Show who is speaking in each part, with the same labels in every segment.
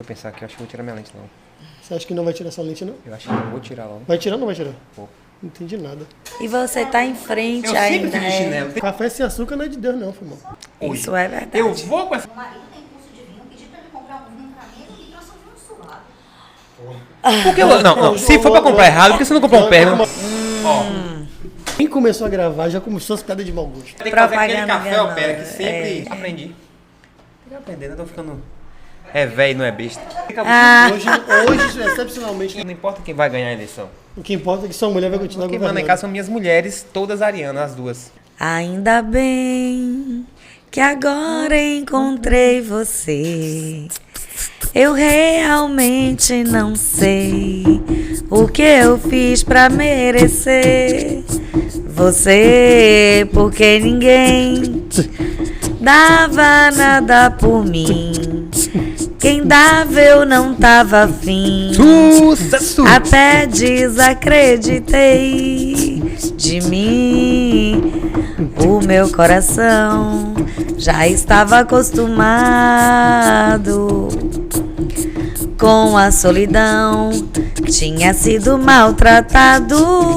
Speaker 1: Vou pensar aqui, eu acho que vou tirar minha lente, não.
Speaker 2: Você acha que não vai tirar sua lente, não?
Speaker 1: Eu acho que não vou tirar logo.
Speaker 2: Vai tirar ou não vai tirar?
Speaker 1: Vou.
Speaker 2: Não entendi nada.
Speaker 3: E você tá em frente
Speaker 1: Eu
Speaker 3: ainda.
Speaker 1: sempre fiz chinelo.
Speaker 2: Café sem açúcar não é de Deus, não, irmão.
Speaker 3: Isso é verdade.
Speaker 1: Eu vou com essa...
Speaker 4: Meu marido tem curso de vinho, pedi pra ele comprar um vinho pra mim e trouxe um vinho suado.
Speaker 1: Por que eu... Não, se for pra comprar errado, por que você não comprou um pé?
Speaker 2: Quem começou a gravar já começou as piadas de mau gosto.
Speaker 1: Tem que fazer aquele
Speaker 3: Propaganda
Speaker 1: café ao pé
Speaker 3: enganosa.
Speaker 1: que sempre aprendi. Tem que aprender, né? Tô ficando... É velho, não é besta.
Speaker 2: Hoje, excepcionalmente,
Speaker 1: Não importa quem vai ganhar a eleição.
Speaker 2: o que importa é que sua mulher vai continuar
Speaker 1: Quem manda em
Speaker 2: governando.
Speaker 1: casa são minhas mulheres, todas arianas, as duas.
Speaker 3: Ainda bem que agora encontrei você. Eu realmente não sei o que eu fiz pra merecer você, porque ninguém dava nada por mim. Quem dava eu não tava afim.
Speaker 1: Sucesso!
Speaker 3: Até desacreditei de mim. O meu coração já estava acostumado com a solidão. Tinha sido maltratado.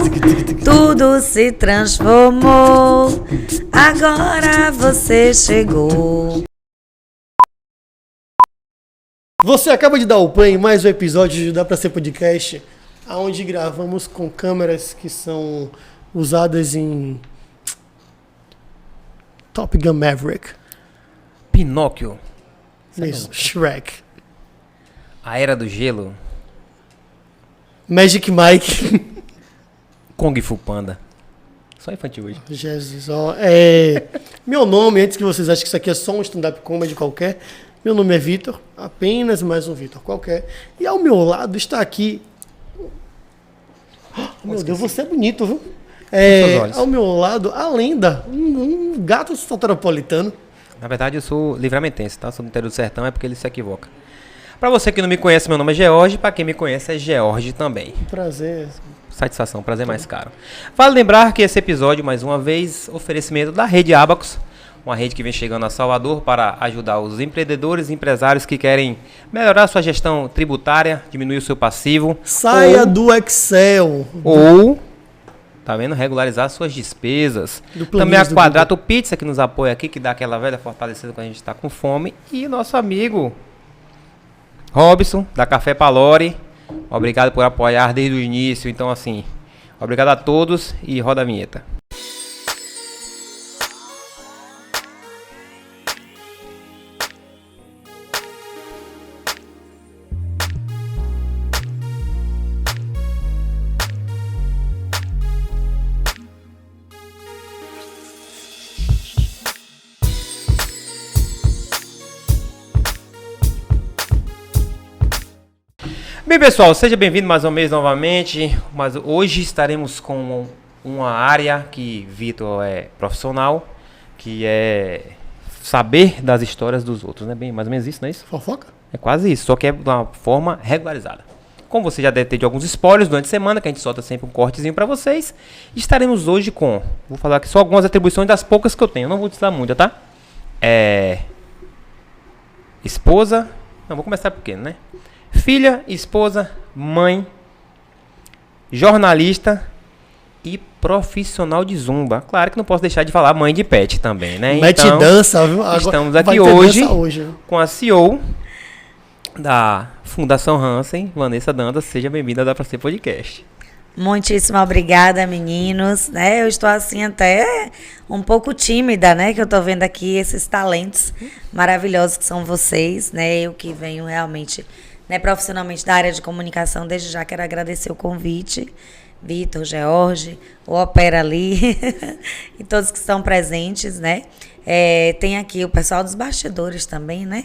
Speaker 3: Tudo se transformou. Agora você chegou.
Speaker 2: Você acaba de dar o play em mais um episódio de Dá Pra Ser Podcast, onde gravamos com câmeras que são usadas em Top Gun Maverick.
Speaker 1: Pinóquio.
Speaker 2: Isso, Shrek.
Speaker 1: A Era do Gelo.
Speaker 2: Magic Mike.
Speaker 1: Kung Fu Panda. Só infantil hoje.
Speaker 2: Jesus, ó. Meu nome, antes que vocês achem que isso aqui é só um stand-up comedy qualquer, meu nome é Vitor, apenas mais um Vitor qualquer. E ao meu lado está aqui... Oh, meu Deus, você é bonito, viu?
Speaker 1: Seus olhos.
Speaker 2: Ao meu lado, a lenda, um gato soteropolitano.
Speaker 1: Na verdade, eu sou livramentense, tá? Sou do interior do sertão, é porque ele se equivoca. Pra você que não me conhece, meu nome é George. Pra quem me conhece, é George também.
Speaker 2: Prazer.
Speaker 1: Satisfação, prazer mais caro. Vale lembrar que esse episódio, mais uma vez, oferecimento da Rede Abacus, uma rede que vem chegando a Salvador para ajudar os empreendedores e empresários que querem melhorar sua gestão tributária, diminuir o seu passivo.
Speaker 2: Saia do Excel.
Speaker 1: Ou, tá vendo? Regularizar suas despesas.
Speaker 2: Do
Speaker 1: Também a
Speaker 2: planilhas do
Speaker 1: Quadrato Pizza, que nos apoia aqui, que dá aquela velha fortalecida quando a gente está com fome. E nosso amigo Robson, da Café Palore. Obrigado por apoiar desde o início. Então, assim, obrigado a todos e roda a vinheta. Bem, pessoal, seja bem-vindo mais uma vez novamente, mas hoje estaremos com uma área que Vitor é profissional, que é saber das histórias dos outros, né? Bem, mais ou menos isso, não é isso?
Speaker 2: Fofoca?
Speaker 1: É quase isso, só que é de uma forma regularizada. Como você já deve ter de alguns spoilers durante a semana, que a gente solta sempre um cortezinho para vocês, estaremos hoje com, vou falar aqui só algumas atribuições das poucas que eu tenho, não vou te dar muita, tá? Esposa, não, vou começar pequeno, né? Filha, esposa, mãe, jornalista e profissional de zumba. Claro que não posso deixar de falar mãe de pet também, né?
Speaker 2: Mete
Speaker 1: Então,
Speaker 2: dança, viu? Agora
Speaker 1: estamos
Speaker 2: vai
Speaker 1: aqui
Speaker 2: ter
Speaker 1: hoje
Speaker 2: dança hoje, viu?
Speaker 1: com a CEO da Fundação Hansen, Vanessa Dantas. Seja bem-vinda Dá Pra Ser Podcast.
Speaker 3: Muitíssimo obrigada, meninos. Eu estou assim até um pouco tímida, né? Que eu tô vendo aqui esses talentos maravilhosos que são vocês, né? Eu que venho realmente, né, profissionalmente da área de comunicação, desde já quero agradecer o convite. Vitor, George, o Opera ali e todos que estão presentes, né? Tem aqui o pessoal dos bastidores também, né?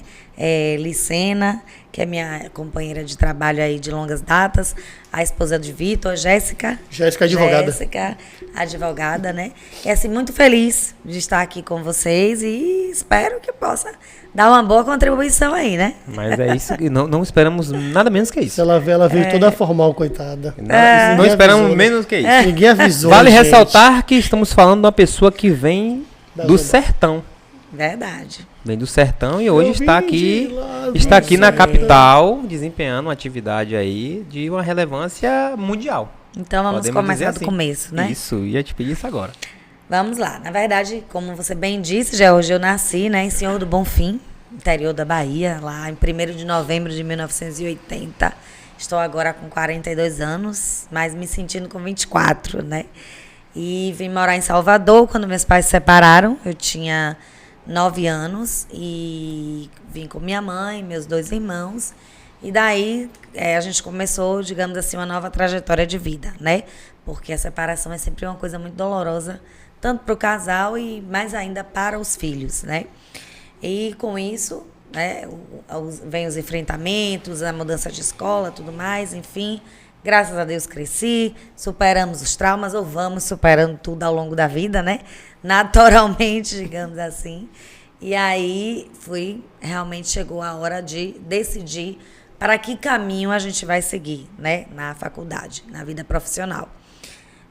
Speaker 3: Licena, que é minha companheira de trabalho aí de longas datas, a esposa de Vitor, Jéssica.
Speaker 2: Jéssica, advogada.
Speaker 3: Jéssica, advogada, né? E assim, muito feliz de estar aqui com vocês e espero que possa dar uma boa contribuição aí, né?
Speaker 1: Mas é isso, e não esperamos nada menos que
Speaker 2: Se
Speaker 1: isso.
Speaker 2: ela vê, ela veio toda formal, coitada.
Speaker 1: Não
Speaker 2: Ninguém
Speaker 1: esperamos
Speaker 2: avisou, né?
Speaker 1: menos que isso.
Speaker 2: Ninguém avisou.
Speaker 1: Vale
Speaker 2: gente.
Speaker 1: ressaltar que estamos falando de uma pessoa que vem
Speaker 2: Da
Speaker 1: do
Speaker 2: zona.
Speaker 1: sertão.
Speaker 3: Verdade.
Speaker 1: Vem do sertão e hoje
Speaker 2: Eu
Speaker 1: está
Speaker 2: vim
Speaker 1: aqui,
Speaker 2: de lá do
Speaker 1: está aqui na
Speaker 2: sertão.
Speaker 1: capital, desempenhando uma atividade aí de uma relevância mundial.
Speaker 3: Então vamos
Speaker 1: Podemos
Speaker 3: começar
Speaker 1: dizer
Speaker 3: do
Speaker 1: assim.
Speaker 3: começo, né?
Speaker 1: Isso, ia te pedir isso agora.
Speaker 3: Vamos lá. Na verdade, como você bem disse, já hoje eu nasci, né, em Senhor do Bonfim, interior da Bahia, lá em 1º de novembro de 1980. Estou agora com 42 anos, mas me sentindo com 24, né? E vim morar em Salvador quando meus pais se separaram. Eu tinha 9 anos e vim com minha mãe, meus 2 irmãos. E daí a gente começou, digamos assim, uma nova trajetória de vida, né? Porque a separação é sempre uma coisa muito dolorosa, tanto para o casal e mais ainda para os filhos, né? E com isso, né, vem os enfrentamentos, a mudança de escola, tudo mais, enfim. Graças a Deus cresci, superamos os traumas, ou vamos superando tudo ao longo da vida, né? Naturalmente, digamos assim. E aí realmente chegou a hora de decidir para que caminho a gente vai seguir, né? Na faculdade, na vida profissional.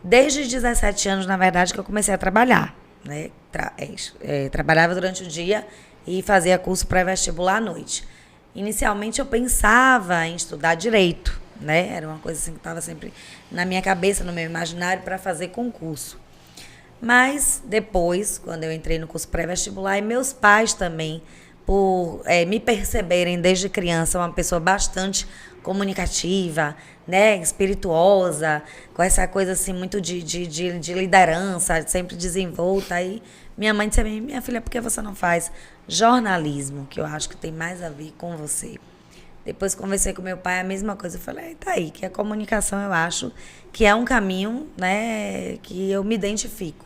Speaker 3: Desde os 17 anos, na verdade, que eu comecei a trabalhar, né? Trabalhava durante o dia e fazia curso pré-vestibular à noite. Inicialmente eu pensava em estudar direito, né? Era uma coisa assim que estava sempre na minha cabeça, no meu imaginário, para fazer concurso. Mas depois, quando eu entrei no curso pré-vestibular, e meus pais também, por me perceberem desde criança uma pessoa bastante comunicativa, né, espirituosa, com essa coisa assim muito de liderança, sempre desenvolta. Aí minha mãe disse a mim: minha filha, por que você não faz jornalismo, que eu acho que tem mais a ver com você? Depois conversei com meu pai, a mesma coisa. Eu falei: tá aí, que a comunicação eu acho que é um caminho, né, que eu me identifico.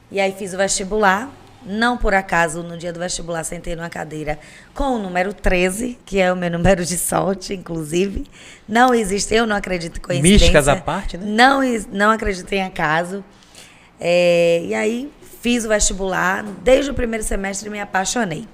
Speaker 3: E aí fiz o vestibular. Não por acaso, no dia do vestibular, sentei numa cadeira com o número 13, que é o meu número de sorte, inclusive. Não existe, eu não acredito em coincidência.
Speaker 1: Místicas à parte, né?
Speaker 3: Não acredito em acaso. E aí fiz o vestibular. Desde o primeiro semestre me apaixonei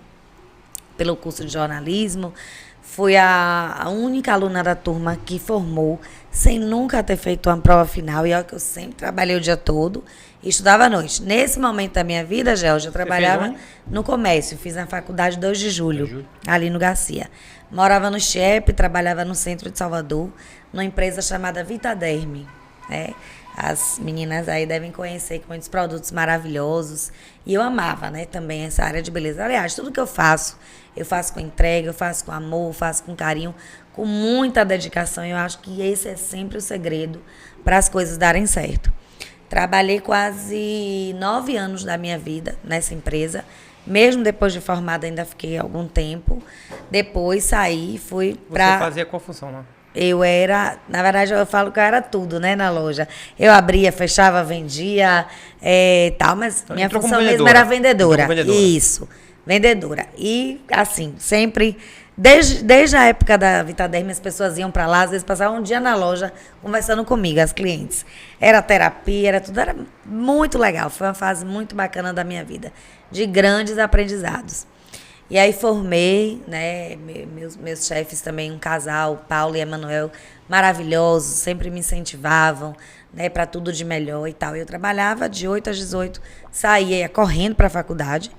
Speaker 3: pelo curso de jornalismo. Fui a única aluna da turma que formou sem nunca ter feito uma prova final. E olha que eu sempre trabalhei o dia todo e estudava à noite. Nesse momento da minha vida, Gelja, eu trabalhava no comércio. Fiz na faculdade 2 de julho, ali no Garcia. Morava no Chiep, trabalhava no centro de Salvador, numa empresa chamada Vitaderm, né? As meninas aí devem conhecer, com muitos produtos maravilhosos. E eu amava, né, também essa área de beleza. Aliás, tudo que eu faço com entrega, eu faço com amor, faço com carinho, com muita dedicação. Eu acho que esse é sempre o segredo para as coisas darem certo. Trabalhei quase 9 anos da minha vida nessa empresa. Mesmo depois de formada, ainda fiquei algum tempo. Depois saí, fui para...
Speaker 1: Você fazia qual função lá?
Speaker 3: Eu era, na verdade, eu falo que eu era tudo, né, na loja. Eu abria, fechava, vendia, tal, mas
Speaker 1: Então,
Speaker 3: minha
Speaker 1: entrou como
Speaker 3: função mesmo
Speaker 1: vendedora.
Speaker 3: era vendedora.
Speaker 1: Entrou como vendedora.
Speaker 3: Isso, vendedora. E, assim, sempre, desde a época da Vitaderm, as pessoas iam para lá, às vezes passavam um dia na loja conversando comigo, as clientes. Era terapia, era tudo, era muito legal. Foi uma fase muito bacana da minha vida, de grandes aprendizados. E aí formei, né, meus chefes também, um casal, Paulo e Emanuel, maravilhosos, sempre me incentivavam, né, para tudo de melhor e tal. Eu trabalhava de 8 às 18, saía correndo para a faculdade,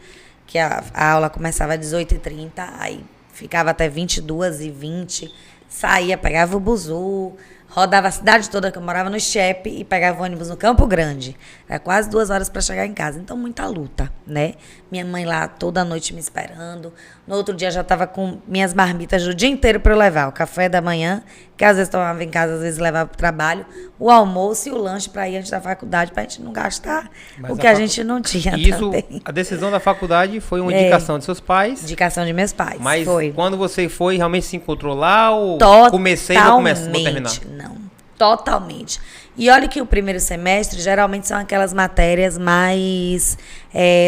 Speaker 3: que a aula começava às 18h30, aí ficava até 22h20, saía, pegava o buzu, rodava a cidade toda, que eu morava no Chiep, e pegava o ônibus no Campo Grande. Era quase 2 horas para chegar em casa. Então, muita luta, né? Minha mãe lá toda noite me esperando. No outro dia, já estava com minhas marmitas o dia inteiro para eu levar. O café da manhã, que às vezes tomava em casa, às vezes levava para o trabalho. O almoço e o lanche para ir antes da faculdade, para a gente não gastar o que a gente não tinha
Speaker 1: Isso,
Speaker 3: também.
Speaker 1: a decisão da faculdade foi uma indicação de seus pais.
Speaker 3: Indicação de meus pais.
Speaker 1: Mas
Speaker 3: foi.
Speaker 1: quando você foi, realmente se encontrou lá ou comecei e vou terminar?
Speaker 3: Não, totalmente. E olha que o primeiro semestre geralmente são aquelas matérias mais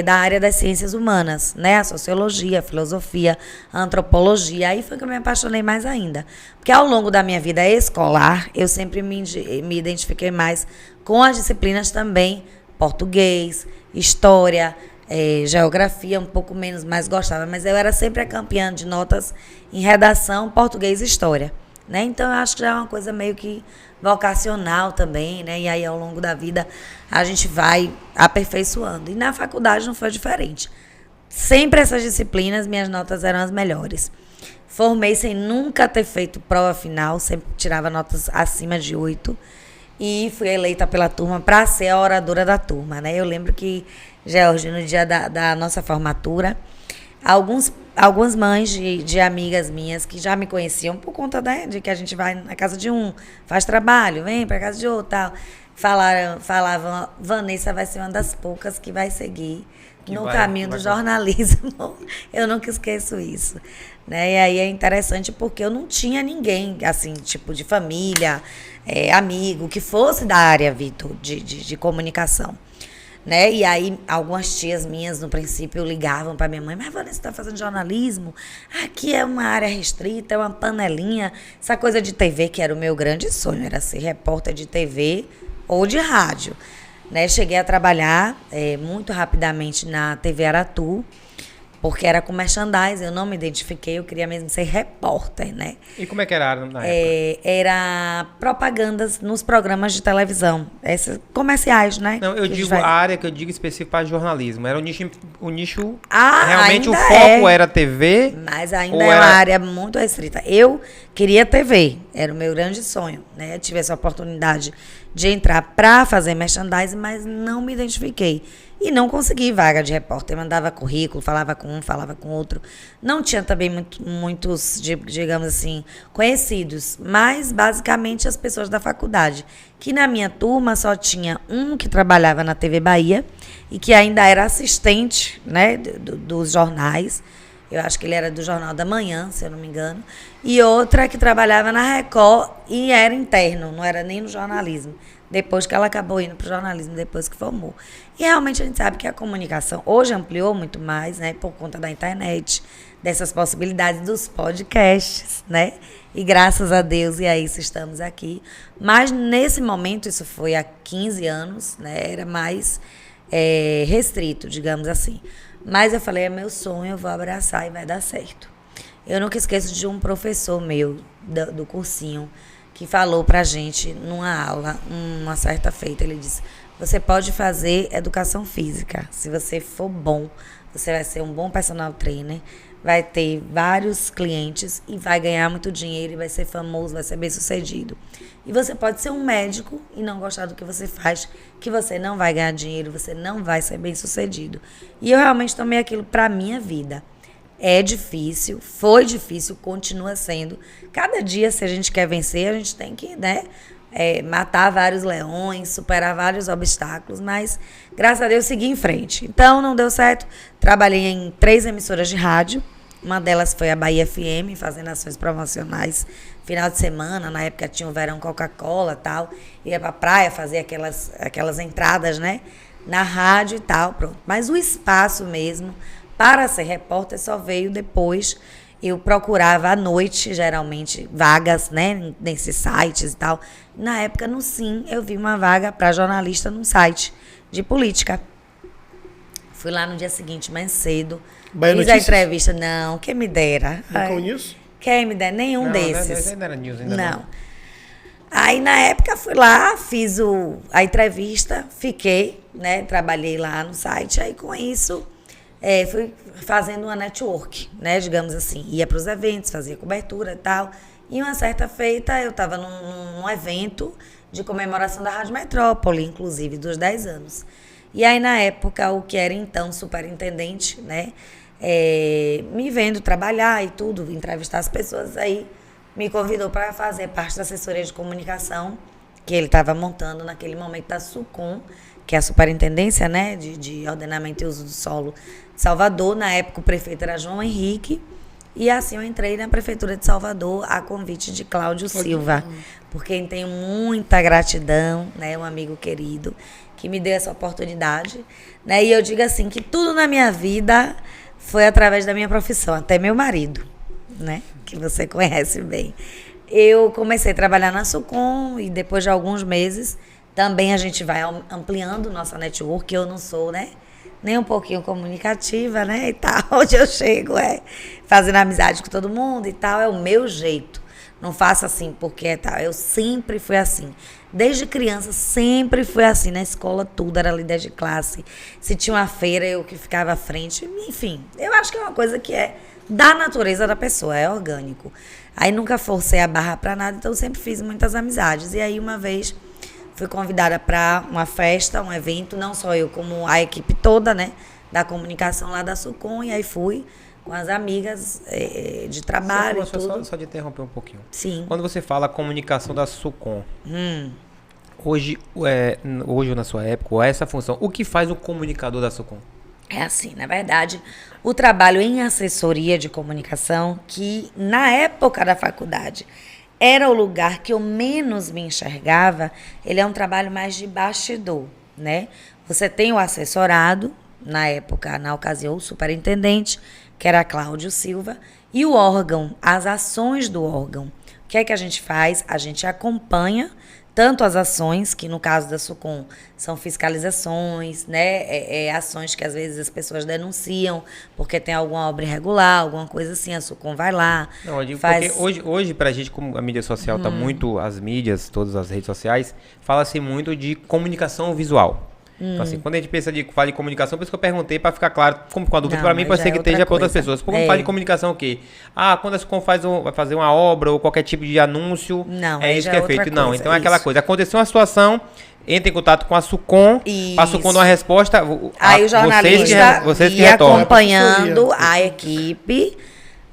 Speaker 3: da área das ciências humanas, né? A sociologia, a filosofia, a antropologia. Aí foi que eu me apaixonei mais ainda. Porque ao longo da minha vida escolar, eu sempre me identifiquei mais com as disciplinas também, português, história, geografia, um pouco menos, mas gostava. Mas eu era sempre a campeã de notas em redação, português e história, né? Então, eu acho que já é uma coisa meio que vocacional também, né? E aí, ao longo da vida, a gente vai aperfeiçoando. E na faculdade não foi diferente. sempre essas disciplinas, minhas notas eram as melhores. Formei sem nunca ter feito prova final, sempre tirava notas acima de 8. E fui eleita pela turma para ser a oradora da turma, né? Eu lembro que, George, no dia da nossa formatura, algumas mães de amigas minhas que já me conheciam por conta, né, de que a gente vai na casa de um, faz trabalho, vem para casa de outro, tal, falavam, Vanessa vai ser uma das poucas que vai seguir no caminho do jornalismo. Eu nunca esqueço isso, né? E aí é interessante porque eu não tinha ninguém, assim, tipo, de família, amigo, que fosse da área, Vitor, de comunicação, né? E aí algumas tias minhas, no princípio, ligavam para minha mãe, mas Vanessa, você está fazendo jornalismo? Aqui é uma área restrita, é uma panelinha, essa coisa de TV, que era o meu grande sonho, era ser repórter de TV ou de rádio. Né, cheguei a trabalhar muito rapidamente na TV Aratu, porque era com merchandising, eu não me identifiquei, eu queria mesmo ser repórter, né?
Speaker 1: E como é que era a área na época?
Speaker 3: Era propagandas nos programas de televisão, esses comerciais, né?
Speaker 1: Não, eu digo a área que eu digo específica para jornalismo. Era o nicho realmente o
Speaker 3: ainda
Speaker 1: foco era TV?
Speaker 3: Mas ainda é uma área muito restrita. Eu queria TV, era o meu grande sonho, né? Eu tive essa oportunidade de entrar para fazer merchandising, mas não me identifiquei. E não consegui vaga de repórter. Mandava currículo, falava com um, falava com outro. Não tinha também muitos, digamos assim, conhecidos. Mas, basicamente, as pessoas da faculdade. Que na minha turma só tinha um que trabalhava na TV Bahia e que ainda era assistente, né, dos jornais. Eu acho que ele era do Jornal da Manhã, se eu não me engano. E outra que trabalhava na Record e era interno, não era nem no jornalismo. Depois que ela acabou indo para o jornalismo, depois que formou. E realmente a gente sabe que a comunicação hoje ampliou muito mais, né? Por conta da internet, dessas possibilidades dos podcasts, né? E graças a Deus, e a isso estamos aqui. Mas nesse momento, isso foi há 15 anos, né? Era mais restrito, digamos assim. Mas eu falei, é meu sonho, eu vou abraçar e vai dar certo. Eu nunca esqueço de um professor meu, do cursinho, que falou pra gente numa aula, uma certa feita, ele disse, você pode fazer educação física, se você for bom, você vai ser um bom personal trainer, vai ter vários clientes e vai ganhar muito dinheiro e vai ser famoso, vai ser bem sucedido. E você pode ser um médico e não gostar do que você faz, que você não vai ganhar dinheiro, você não vai ser bem sucedido. E eu realmente tomei aquilo pra minha vida. É difícil, foi difícil, continua sendo. Cada dia, se a gente quer vencer, a gente tem que, né, matar vários leões, superar vários obstáculos, mas, graças a Deus, segui em frente. Então, não deu certo. Trabalhei em 3 emissoras de rádio. Uma delas foi a Bahia FM, fazendo ações promocionais final de semana. Na época tinha o Verão Coca-Cola e tal. Ia pra praia fazer aquelas entradas, né, na rádio e tal, pronto. Mas o espaço mesmo para ser repórter só veio depois. Eu procurava à noite, geralmente, vagas, né, nesses sites e tal. Na época, no Sim, eu vi uma vaga para jornalista num site de política. Fui lá no dia seguinte, mais cedo. Fiz a entrevista. Não, quem me dera.
Speaker 2: Com isso?
Speaker 3: Quem me dera, nenhum desses.
Speaker 1: Não era news ainda
Speaker 3: não. Aí, na época, fui lá, fiz a entrevista, fiquei, né, trabalhei lá no site. Aí, com isso, fui fazendo uma network, né, digamos assim. Ia para os eventos, fazia cobertura e tal. E uma certa feita, eu estava num evento de comemoração da Rádio Metrópole, inclusive, dos 10 anos. E aí, na época, o que era então superintendente, né, me vendo trabalhar e tudo, entrevistar as pessoas, aí me convidou para fazer parte da assessoria de comunicação que ele estava montando naquele momento da SUCOM, que é a Superintendência, né, de Ordenamento e Uso do Solo de Salvador. Na época, o prefeito era João Henrique. E assim eu entrei na Prefeitura de Salvador a convite de Cláudio Silva, por quem tenho muita gratidão, né, um amigo querido que me deu essa oportunidade, né, e eu digo assim que tudo na minha vida foi através da minha profissão, até meu marido, né, que você conhece bem. Eu comecei a trabalhar na SUCOM e depois de alguns meses também a gente vai ampliando nossa network. Eu não sou, né, nem um pouquinho comunicativa, né, e tal. Onde eu chego fazendo amizade com todo mundo e tal, é o meu jeito. não faço assim porque é tal. Eu sempre fui assim. Desde criança, sempre fui assim. Na escola, tudo era líder de classe. Se tinha uma feira, eu que ficava à frente. Enfim, eu acho que é uma coisa que é da natureza da pessoa, é orgânico. Aí nunca forcei a barra pra nada, então sempre fiz muitas amizades. E aí uma vez fui convidada para uma festa, um evento, não só eu, como a equipe toda, né, da comunicação lá da Sucom, e aí fui com as amigas de trabalho e tudo.
Speaker 1: Só de interromper um pouquinho.
Speaker 3: Sim.
Speaker 1: Quando você fala comunicação da Sucom, hoje na sua época, essa função, o que faz o comunicador da Sucom?
Speaker 3: É assim, na verdade, o trabalho em assessoria de comunicação, que na época da faculdade era o lugar que eu menos me enxergava, ele é um trabalho mais de bastidor, né? Você tem o assessorado, na época, na ocasião, o superintendente, que era Cláudio Silva, e o órgão, as ações do órgão. O que é que a gente faz? A gente acompanha tanto as ações, que no caso da Sucom são fiscalizações, né? Ações que às vezes as pessoas denunciam porque tem alguma obra irregular, alguma coisa assim, a Sucom vai lá.
Speaker 1: Não, eu digo
Speaker 3: faz...
Speaker 1: porque hoje pra gente, como a mídia social tá muito, as mídias, todas as redes sociais, fala-se muito de comunicação visual. Então, assim, quando a gente fala de comunicação, por isso que eu perguntei para ficar claro, como com a dúvida, para mim pode ser que esteja para outras pessoas. Quando fala de comunicação, o quê? Quando a Sucom vai fazer uma obra ou qualquer tipo de anúncio,
Speaker 3: não,
Speaker 1: é isso que é feito.
Speaker 3: Coisa,
Speaker 1: não, então é aquela coisa. Aconteceu uma situação, entra em contato com a Sucom, a Sucom dá uma resposta.
Speaker 3: Aí o jornalista
Speaker 1: vocês que
Speaker 3: ia
Speaker 1: retornam.
Speaker 3: acompanhando a equipe,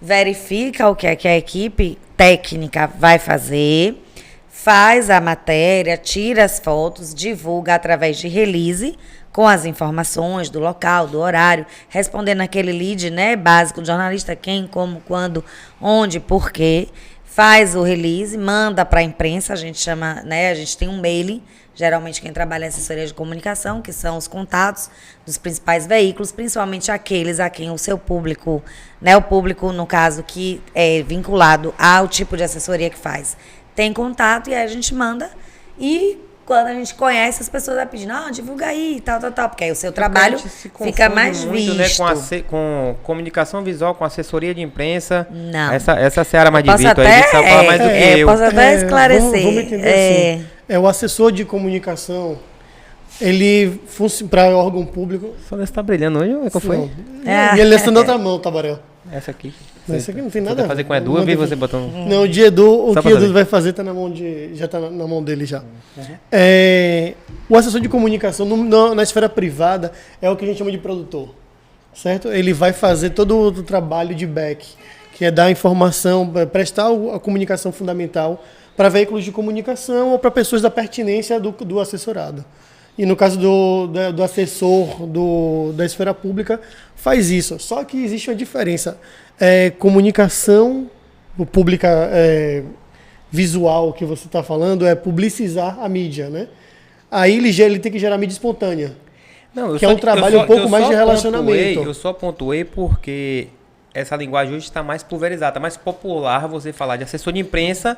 Speaker 3: verifica o que é que a equipe técnica vai fazer, faz a matéria, tira as fotos, divulga através de release, com as informações do local, do horário, respondendo aquele lead, né, básico do jornalista, quem, como, quando, onde, por quê. Faz o release, manda para a imprensa, a gente chama, né, a gente tem um mailing, geralmente quem trabalha em assessoria de comunicação, que são os contatos dos principais veículos, principalmente aqueles a quem o seu público, né, o público, no caso, que é vinculado ao tipo de assessoria que faz, tem contato, e aí a gente manda, e quando a gente conhece, as pessoas vão pedir, não, divulga aí, tal, porque aí o seu trabalho fica mais
Speaker 1: muito,
Speaker 3: visto.
Speaker 1: Né, com comunicação visual, com assessoria de imprensa.
Speaker 3: Não.
Speaker 1: Essa seara mais de
Speaker 3: Posso
Speaker 1: Vitor, aí a gente sabe falar mais do que eu.
Speaker 3: Posso até esclarecer.
Speaker 2: Vamos entender assim. O assessor de comunicação, ele funciona para órgão público.
Speaker 1: Só você tá brilhando hoje, ou é que foi?
Speaker 2: E ele está na outra mão, Tabarel.
Speaker 1: Essa aqui.
Speaker 2: Essa aqui não tem nada a ver.
Speaker 1: Fazer com o Edu, eu vi você botando.
Speaker 2: Não, o de Edu, o que o Edu vai fazer tá na mão já tá na mão dele já. O assessor de comunicação na esfera privada é o que a gente chama de produtor, certo? Ele vai fazer todo o trabalho de back, que é dar informação, prestar a comunicação fundamental para veículos de comunicação ou para pessoas da pertinência do assessorado. E no caso do assessor da esfera pública, faz isso. Só que existe uma diferença. Comunicação pública visual que você está falando é publicizar a mídia, né? Aí ele tem que gerar mídia espontânea.
Speaker 1: Não,
Speaker 2: que é um trabalho um pouco mais de relacionamento.
Speaker 1: Eu só pontuei porque essa linguagem hoje está mais pulverizada, está mais popular você falar de assessor de imprensa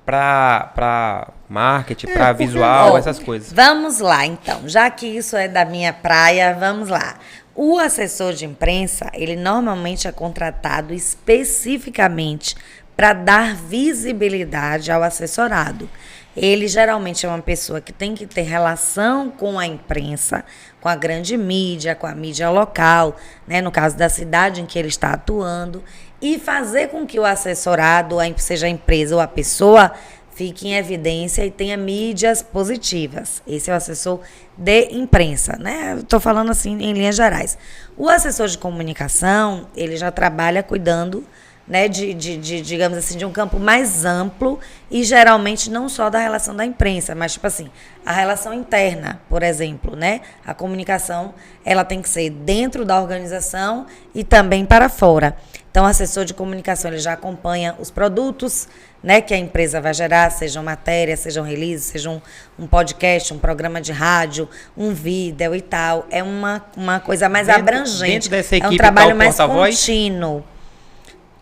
Speaker 1: para marketing, para visual, essas coisas.
Speaker 3: Vamos lá, então. Já que isso é da minha praia, vamos lá. O assessor de imprensa, ele normalmente é contratado especificamente para dar visibilidade ao assessorado. Ele geralmente é uma pessoa que tem que ter relação com a imprensa, com a grande mídia, com a mídia local, né, no caso da cidade em que ele está atuando, e fazer com que o assessorado, seja a empresa ou a pessoa, fique em evidência e tenha mídias positivas. Esse é o assessor de imprensa, né? Estou falando assim em linhas gerais. O assessor de comunicação, ele já trabalha cuidando, né, digamos assim, de um campo mais amplo e geralmente não só da relação da imprensa, mas tipo assim, a relação interna, por exemplo, né? A comunicação, ela tem que ser dentro da organização e também para fora. Então, o assessor de comunicação, ele já acompanha os produtos, né, que a empresa vai gerar, sejam matérias, sejam releases, sejam um podcast, um programa de rádio, um vídeo e tal. É uma coisa mais abrangente.
Speaker 1: Dentro dessa equipe,
Speaker 3: é um trabalho mais contínuo.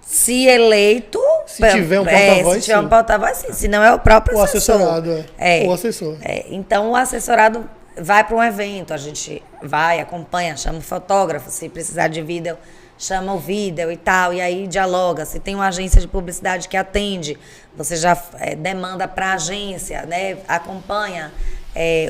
Speaker 3: Se eleito...
Speaker 2: Se tiver um porta-voz,
Speaker 3: se tiver um porta-voz, sim. Se não, é o próprio assessor.
Speaker 2: O assessorado, o assessor.
Speaker 3: Então, o assessorado vai para um evento, a gente vai, acompanha, chama o fotógrafo, se precisar de vídeo, chama o vídeo e tal, e aí dialoga. Se tem uma agência de publicidade que atende, você já demanda para a agência, né? Acompanha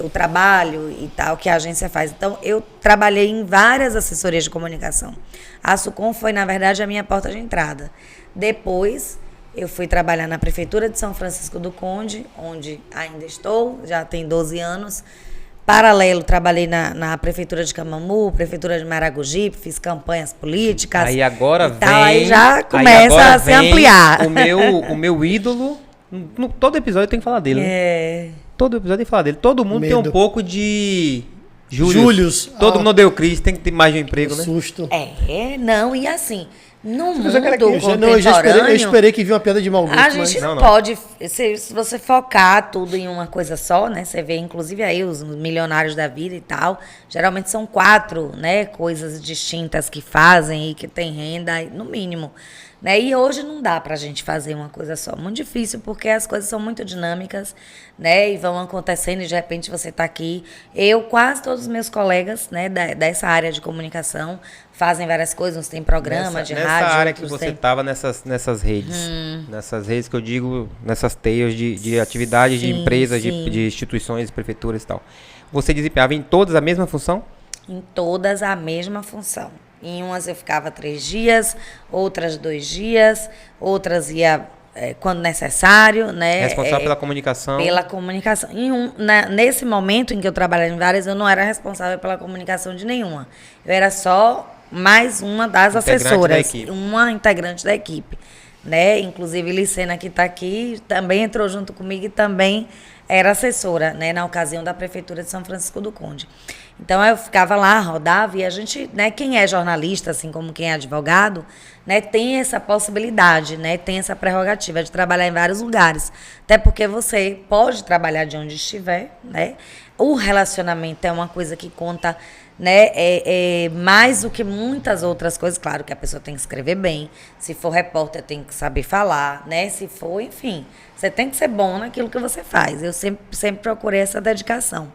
Speaker 3: o trabalho e tal que a agência faz. Então, eu trabalhei em várias assessorias de comunicação. A Sucom foi, na verdade, a minha porta de entrada. Depois, eu fui trabalhar na Prefeitura de São Francisco do Conde, onde ainda estou, já tem 12 anos. Paralelo, trabalhei na Prefeitura de Camamu, Prefeitura de Maragogipe, fiz campanhas políticas.
Speaker 1: Aí agora
Speaker 3: vem... Aí já começa a se ampliar.
Speaker 1: O meu ídolo, todo episódio tem que falar dele. Né? Todo episódio tem que falar dele. Todo mundo tem um pouco de... Július. Todo mundo deu crise, tem que ter mais de um emprego, né?
Speaker 2: Susto.
Speaker 3: Não, e assim... No mundo
Speaker 2: contemporâneo... Eu esperei que vi uma piada de mau gosto.
Speaker 3: A gente não pode... Se você focar tudo em uma coisa só, né? Você vê, inclusive, aí os milionários da vida e tal. Geralmente são 4, né? Coisas distintas que fazem e que tem renda, no mínimo. Né? E hoje não dá pra gente fazer uma coisa só. Muito difícil, porque as coisas são muito dinâmicas, né? E vão acontecendo e de repente você tá aqui. Quase todos os meus colegas, né? Dessa área de comunicação fazem várias coisas, uns tem programa de rádio.
Speaker 1: Nessa área que você estava nessas redes. Nessas redes que eu digo, nessas teias de atividade de empresas, de instituições, prefeituras e tal. Você desempenhava em todas a mesma função?
Speaker 3: Em todas a mesma função. Em umas eu ficava 3 dias, outras 2 dias, outras ia quando necessário, né?
Speaker 1: Responsável pela comunicação.
Speaker 3: Pela comunicação. Nesse momento em que eu trabalhava em várias, eu não era responsável pela comunicação de nenhuma. Eu era só mais uma das assessoras, uma integrante da equipe, né? Inclusive Licena, que está aqui, também entrou junto comigo e também era assessora, né, na ocasião da Prefeitura de São Francisco do Conde. Então, eu ficava lá, rodava, e a gente, né, quem é jornalista, assim como quem é advogado, né, tem essa possibilidade, né, tem essa prerrogativa de trabalhar em vários lugares. Até porque você pode trabalhar de onde estiver, né? O relacionamento é uma coisa que conta, né, mais do que muitas outras coisas. Claro que a pessoa tem que escrever bem, se for repórter tem que saber falar, né, se for, enfim, você tem que ser bom naquilo que você faz. Eu sempre procurei essa dedicação.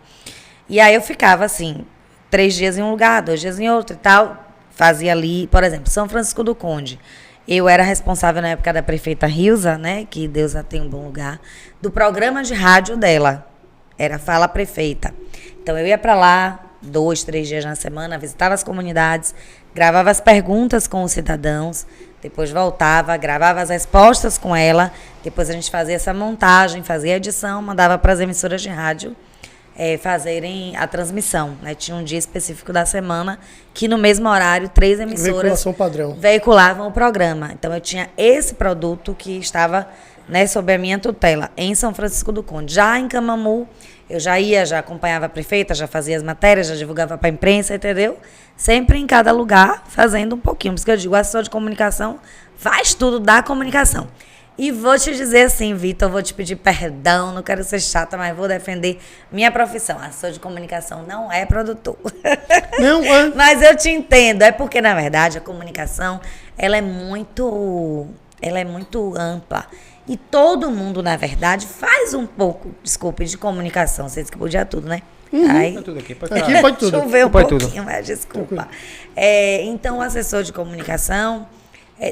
Speaker 3: E aí eu ficava assim, 3 dias em um lugar, 2 dias em outro e tal, fazia ali, por exemplo, São Francisco do Conde. Eu era responsável na época da prefeita Rilza, né, que Deus a tem um bom lugar, do programa de rádio dela, era Fala Prefeita. Então eu ia para lá 2, 3 dias na semana, visitava as comunidades, gravava as perguntas com os cidadãos, depois voltava, gravava as respostas com ela, depois a gente fazia essa montagem, fazia a edição, mandava para as emissoras de rádio fazerem a transmissão, né? Tinha um dia específico da semana que no mesmo horário 3 emissoras
Speaker 2: veiculação padrão
Speaker 3: veiculavam o programa. Então eu tinha esse produto que estava, né, sob a minha tutela em São Francisco do Conde. Já em Camamu, eu já acompanhava a prefeita, já fazia as matérias, já divulgava para a imprensa, entendeu? Sempre em cada lugar, fazendo um pouquinho. Por isso que eu digo, assessor de comunicação faz tudo da comunicação. E vou te dizer assim, Vitor, vou te pedir perdão, não quero ser chata, mas vou defender minha profissão. Assessor de comunicação não é produtor.
Speaker 2: Não é.
Speaker 3: Mas eu te entendo, é porque, na verdade, a comunicação, ela é muito ampla. E todo mundo, na verdade, faz um pouco, desculpe, de comunicação. Você disse que podia tudo, né? Aí,
Speaker 1: Tá tudo aqui,
Speaker 2: aqui pode tudo.
Speaker 3: Choveu um
Speaker 1: pode
Speaker 3: pouquinho,
Speaker 1: tudo.
Speaker 3: mas desculpa. Então, o assessor de comunicação...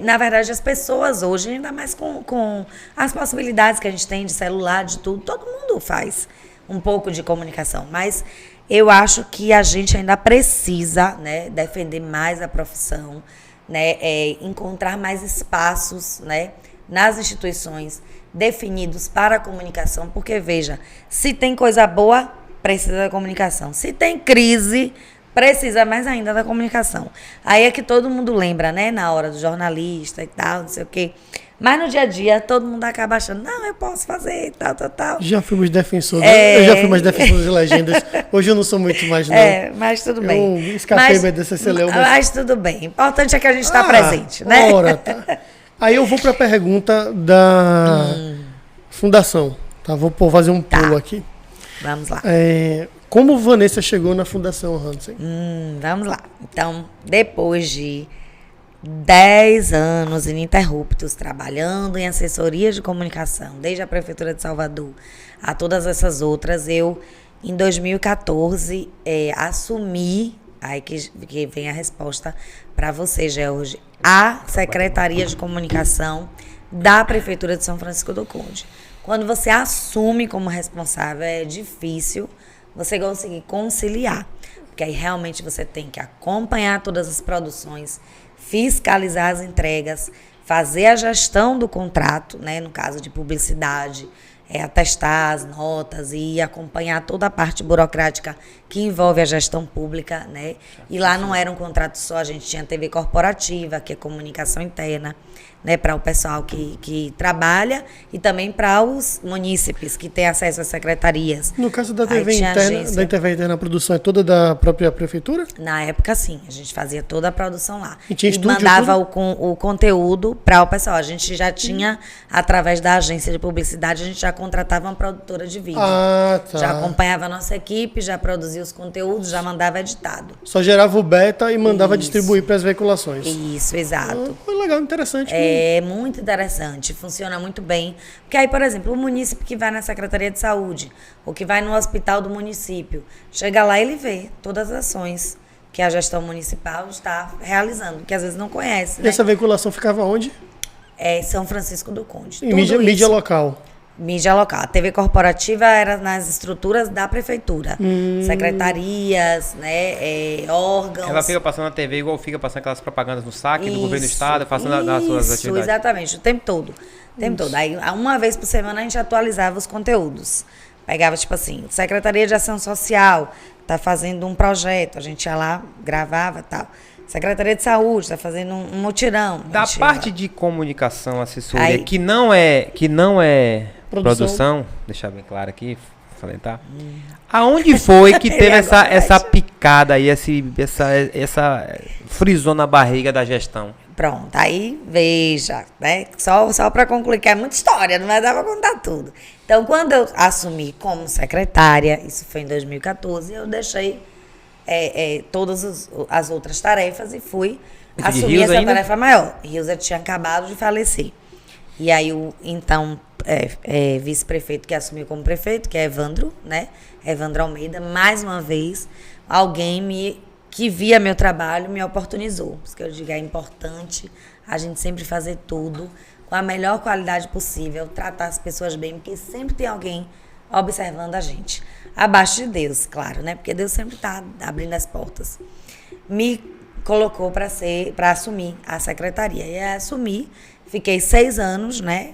Speaker 3: na verdade, as pessoas hoje, ainda mais com as possibilidades que a gente tem de celular, de tudo, todo mundo faz um pouco de comunicação. Mas eu acho que a gente ainda precisa, né, defender mais a profissão, né, encontrar mais espaços, né, nas instituições definidos para a comunicação. Porque, veja, se tem coisa boa, precisa da comunicação. Se tem crise... precisa mais ainda da comunicação. Aí é que todo mundo lembra, né? Na hora do jornalista e tal, não sei o quê. Mas no dia a dia, todo mundo acaba achando, não, eu posso fazer, tal.
Speaker 2: Já fomos defensores. Eu já fui mais defensor de legendas. Hoje eu não sou muito mais, não.
Speaker 3: Mas tudo bem.
Speaker 2: Eu escapei da CCLEU.
Speaker 3: Mas tudo bem. O importante é que a gente está presente, né?
Speaker 2: Ora, tá. Aí eu vou para a pergunta da fundação. Tá? Vou fazer um pulo aqui.
Speaker 3: Vamos lá.
Speaker 2: Como Vanessa chegou na Fundação Hansen?
Speaker 3: Vamos lá. Então, depois de 10 anos ininterruptos trabalhando em assessorias de comunicação, desde a Prefeitura de Salvador a todas essas outras, eu, em 2014, assumi, Aí que vem a resposta para você, George. A Secretaria de Comunicação da Prefeitura de São Francisco do Conde. Quando você assume como responsável, é difícil você conseguir conciliar. Porque aí realmente você tem que acompanhar todas as produções, fiscalizar as entregas, fazer a gestão do contrato, né, no caso de publicidade, atestar as notas e acompanhar toda a parte burocrática que envolve a gestão pública, né? E lá não era um contrato só, a gente tinha TV corporativa, que é comunicação interna, né, para o pessoal que trabalha e também para os munícipes que têm acesso às secretarias.
Speaker 2: No caso da TV interna, a produção é toda da própria prefeitura?
Speaker 3: Na época, sim. A gente fazia toda a produção lá.
Speaker 2: E tinha estúdio,
Speaker 3: mandava o conteúdo para o pessoal. A gente já tinha, através da agência de publicidade, a gente já contratava uma produtora de vídeo.
Speaker 2: Ah, tá.
Speaker 3: Já acompanhava a nossa equipe, já produzia os conteúdos, já mandava editado.
Speaker 2: Só gerava o beta e mandava
Speaker 3: Isso.
Speaker 2: distribuir para as veiculações.
Speaker 3: Isso, exato.
Speaker 2: Foi legal, interessante.
Speaker 3: É muito interessante, funciona muito bem. Porque aí, por exemplo, o munícipe que vai na Secretaria de Saúde ou que vai no hospital do município, chega lá e ele vê todas as ações que a gestão municipal está realizando, que às vezes não conhece.
Speaker 2: E
Speaker 3: né?
Speaker 2: essa veiculação ficava onde?
Speaker 3: É São Francisco do Conde.
Speaker 2: Em mídia local.
Speaker 3: Mídia local. A TV corporativa era nas estruturas da prefeitura. Secretarias, né, órgãos.
Speaker 1: Ela fica passando na TV igual fica passando aquelas propagandas no saque do governo do estado, passando nas suas atividades.
Speaker 3: Exatamente, o tempo todo. O tempo todo. Aí, uma vez por semana, a gente atualizava os conteúdos. Pegava, tipo assim, Secretaria de Ação Social tá fazendo um projeto. A gente ia lá, gravava e tal. Secretaria de Saúde está fazendo um mutirão.
Speaker 1: Da parte de comunicação, assessoria, que não é produção, deixar bem claro aqui, salientar. Aonde foi que teve essa picada aí, essa frisou na barriga da gestão?
Speaker 3: Pronto, aí veja, né? Só para concluir, que é muita história, não vai dar para contar tudo. Então, quando eu assumi como secretária, isso foi em 2014, eu deixei todas as outras tarefas e fui assumir essa tarefa maior. Hilza tinha acabado de falecer. E aí o então vice-prefeito que assumiu como prefeito, que é Evandro, né? Evandro Almeida, mais uma vez, alguém que via meu trabalho me oportunizou. Por isso que eu digo, é importante a gente sempre fazer tudo com a melhor qualidade possível, tratar as pessoas bem, porque sempre tem alguém observando a gente. Abaixo de Deus, claro, né? Porque Deus sempre está abrindo as portas. Me colocou para assumir a secretaria. E assumi, fiquei 6 anos, né?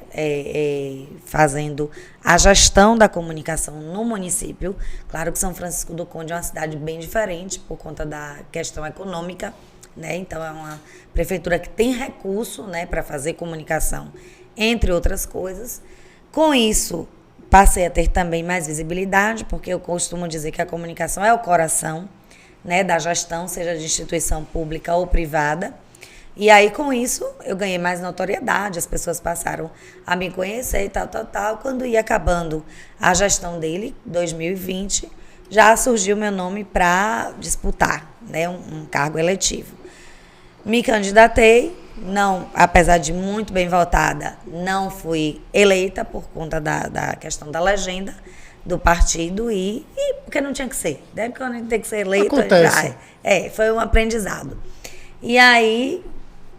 Speaker 3: Fazendo a gestão da comunicação no município. Claro que São Francisco do Conde é uma cidade bem diferente por conta da questão econômica, né? Então é uma prefeitura que tem recurso, né, para fazer comunicação, entre outras coisas. Com isso, passei a ter também mais visibilidade, porque eu costumo dizer que a comunicação é o coração, né, da gestão, seja de instituição pública ou privada. E aí, com isso, eu ganhei mais notoriedade, as pessoas passaram a me conhecer e tal. Quando ia acabando a gestão dele, 2020, já surgiu meu nome para disputar, né, um cargo eletivo. Me candidatei, não, apesar de muito bem votada, não fui eleita por conta da questão da legenda do partido e porque não tinha que ser, né? Porque quando a gente tem que ser eleita,
Speaker 2: acontece.
Speaker 3: Foi um aprendizado. E aí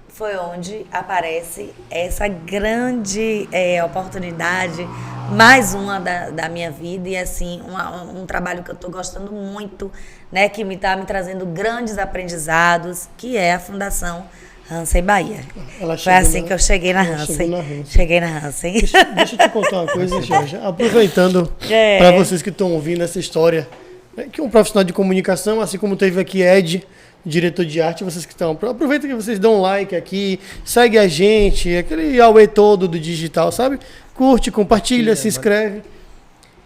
Speaker 3: foi onde aparece essa grande oportunidade, mais uma da minha vida, e assim, um trabalho que eu estou gostando muito, né, que está me trazendo grandes aprendizados, que é a Fundação Hansen Bahia. Foi assim que eu cheguei na Hansen. Cheguei na Hansen.
Speaker 2: Deixa eu te contar uma coisa, Jorge. Aproveitando para vocês que estão ouvindo essa história, né, que um profissional de comunicação, assim como teve aqui Ed, diretor de arte, vocês que estão... Aproveita que vocês dão um like aqui, segue a gente, aquele auê todo do digital, sabe? Curte, compartilha, se inscreve.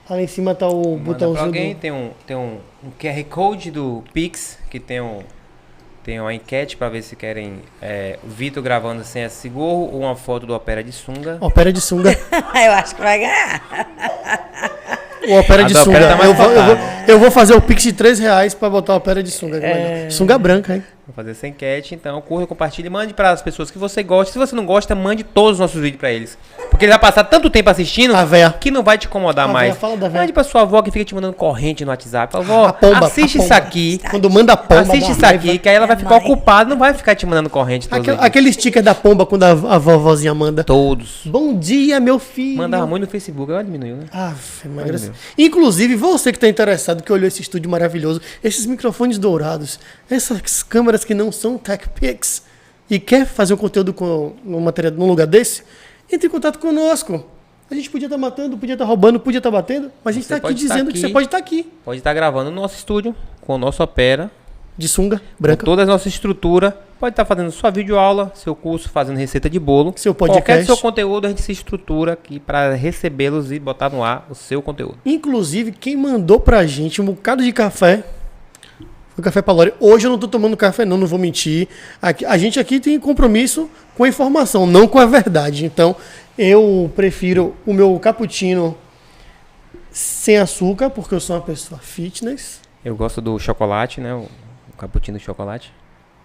Speaker 2: Ali em cima tá o botãozinho.
Speaker 1: Alguém tem um QR Code do Pix, que tem uma enquete para ver se querem o Vitor gravando sem esse gorro ou uma foto do Opera de sunga.
Speaker 2: Opera de sunga.
Speaker 3: Eu acho que vai ganhar.
Speaker 2: O Opera de sunga. Eu vou fazer o Pix de R$3 pra botar a pera de sunga. Sunga branca, hein?
Speaker 1: Vou fazer essa enquete, então curta, compartilhe, mande para as pessoas que você gosta. Se você não gosta, mande todos os nossos vídeos para eles. Porque ele vai passar tanto tempo assistindo
Speaker 2: A véia.
Speaker 1: que não vai te incomodar
Speaker 2: A
Speaker 1: mais.
Speaker 2: véia, fala da véia.
Speaker 1: Mande para sua avó que fica te mandando corrente no WhatsApp. Fala, vó,
Speaker 2: A pomba,
Speaker 1: assiste
Speaker 2: a
Speaker 1: isso
Speaker 2: pomba.
Speaker 1: aqui.
Speaker 2: Quando manda a pomba.
Speaker 1: Assiste
Speaker 2: dá
Speaker 1: isso
Speaker 2: raiva.
Speaker 1: aqui, que aí ela vai
Speaker 3: É
Speaker 1: ficar
Speaker 3: mãe.
Speaker 1: ocupada, não vai ficar te mandando corrente todos os dias.
Speaker 2: Aquele sticker da pomba quando a vovozinha manda.
Speaker 1: Todos.
Speaker 2: Bom dia, meu filho.
Speaker 1: Mandava muito no Facebook, agora diminuiu, né?
Speaker 2: Deus. Inclusive, você que está interessado, que olhou esse estúdio maravilhoso, esses microfones dourados, essas câmeras que não são TechPix, e quer fazer um conteúdo num lugar desse, entre em contato conosco. A gente podia estar matando, podia estar roubando, podia estar batendo, mas a gente
Speaker 1: Você
Speaker 2: está aqui
Speaker 1: pode estar
Speaker 2: dizendo que
Speaker 1: aqui.
Speaker 2: você pode estar aqui.
Speaker 1: Pode estar gravando no nosso estúdio, com o nosso Opera,
Speaker 2: De sunga
Speaker 1: com
Speaker 2: branca.
Speaker 1: toda a nossa estrutura. Pode estar fazendo sua videoaula, seu curso, fazendo receita de bolo.
Speaker 2: Seu podcast.
Speaker 1: Qualquer seu conteúdo, a gente se estrutura aqui para recebê-los e botar no ar o seu conteúdo.
Speaker 2: Inclusive, quem mandou pra gente um bocado de café foi o Café Palori. Hoje eu não tô tomando café, não vou mentir. A gente aqui tem compromisso com a informação, não com a verdade. Então, eu prefiro o meu cappuccino sem açúcar, porque eu sou uma pessoa fitness.
Speaker 1: Eu gosto do chocolate, né? O cappuccino de chocolate.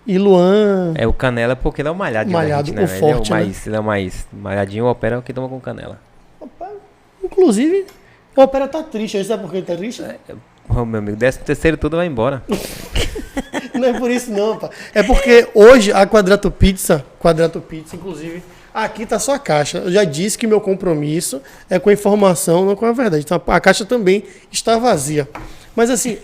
Speaker 2: E Luan,
Speaker 1: É o canela porque ele é o malhado.
Speaker 2: Malhado,
Speaker 1: da gente,
Speaker 2: o
Speaker 1: né?
Speaker 2: forte,
Speaker 1: Ele é o mais malhadinho, o Opera é o que toma com canela.
Speaker 2: inclusive, o Opera tá triste. Aí sabe por que ele tá triste?
Speaker 1: Ô, meu amigo, 13º tudo vai embora.
Speaker 2: Não é por isso não, pá. É porque hoje a Quadrato Pizza, inclusive, aqui tá só a caixa. Eu já disse que meu compromisso é com a informação, não com a verdade. Então a caixa também está vazia. Mas assim,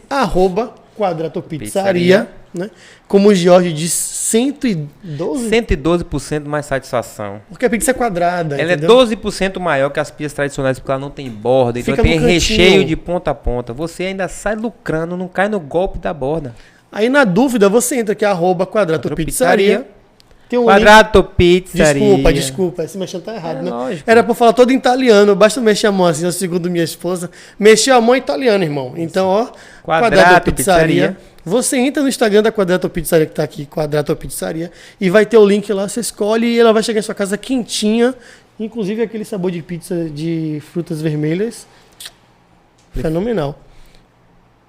Speaker 2: @Quadrato Pizzaria, né? Como o Jorge diz, 112?
Speaker 1: 112% mais satisfação.
Speaker 2: Porque a pizza é quadrada,
Speaker 1: Ela
Speaker 2: entendeu?
Speaker 1: é 12% maior que as pizzas tradicionais porque ela não tem borda, então
Speaker 2: Fica
Speaker 1: tem
Speaker 2: no cantinho.
Speaker 1: recheio de ponta a ponta. Você ainda sai lucrando, não cai no golpe da borda.
Speaker 2: Aí na dúvida, você entra aqui, @Quadrato Pizzaria. Tem um link.
Speaker 1: Quadrato Pizzaria.
Speaker 2: Desculpa, esse mexendo tá errado, né?
Speaker 1: lógico.
Speaker 2: Era pra falar todo em italiano, basta mexer a mão assim, segundo minha esposa. Mexer a mão em italiano, irmão. Então, ó,
Speaker 1: Quadrato Pizzaria.
Speaker 2: Você entra no Instagram da Quadrato Pizzaria, que tá aqui, Quadrato Pizzaria, e vai ter o link lá, você escolhe e ela vai chegar em sua casa quentinha, inclusive aquele sabor de pizza de frutas vermelhas. Fenomenal.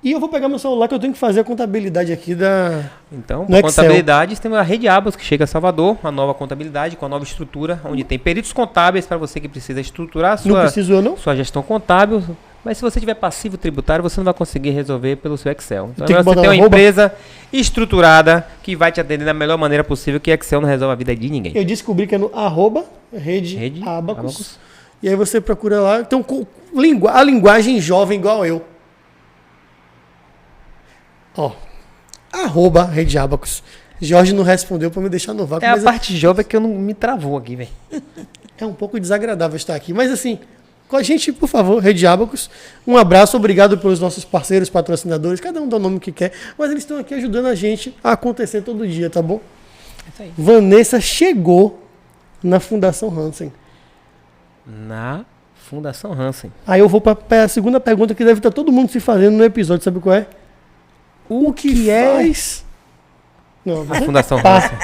Speaker 2: E eu vou pegar meu celular que eu tenho que fazer a contabilidade aqui da...
Speaker 1: Então,
Speaker 2: No
Speaker 1: por
Speaker 2: Excel.
Speaker 1: contabilidade, temos a Rede Abas, que chega a Salvador, a nova contabilidade, com a nova estrutura, onde tem peritos contábeis para você que precisa estruturar a
Speaker 2: Não preciso eu, não?
Speaker 1: sua gestão contábil. Mas se você tiver passivo tributário, você não vai conseguir resolver pelo seu Excel. Então,
Speaker 2: Tem que
Speaker 1: você
Speaker 2: botar
Speaker 1: tem
Speaker 2: um
Speaker 1: uma
Speaker 2: arroba?
Speaker 1: empresa estruturada que vai te atender da melhor maneira possível, que Excel não resolve a vida de ninguém.
Speaker 2: Eu descobri que é no Rede Abacus.
Speaker 1: Abacus.
Speaker 2: E aí você procura lá. Então, a linguagem jovem igual eu. Ó, @Rede Abacus. Jorge não respondeu pra me deixar no vácuo,
Speaker 1: É a
Speaker 2: mas
Speaker 1: parte jovem que eu não me travou aqui, velho.
Speaker 2: é um pouco desagradável estar aqui. Mas assim, com a gente, por favor, Rede Abacus. Um abraço, obrigado pelos nossos parceiros, patrocinadores. Cada um dá o nome que quer, mas eles estão aqui ajudando a gente a acontecer todo dia, tá bom?
Speaker 1: É isso aí.
Speaker 2: Vanessa chegou na Fundação Hansen.
Speaker 1: Na Fundação Hansen.
Speaker 2: Aí eu vou para a segunda pergunta que deve estar todo mundo se fazendo no episódio, sabe qual é? O que faz? Não,
Speaker 1: A Fundação
Speaker 2: Pá.
Speaker 1: Hansen.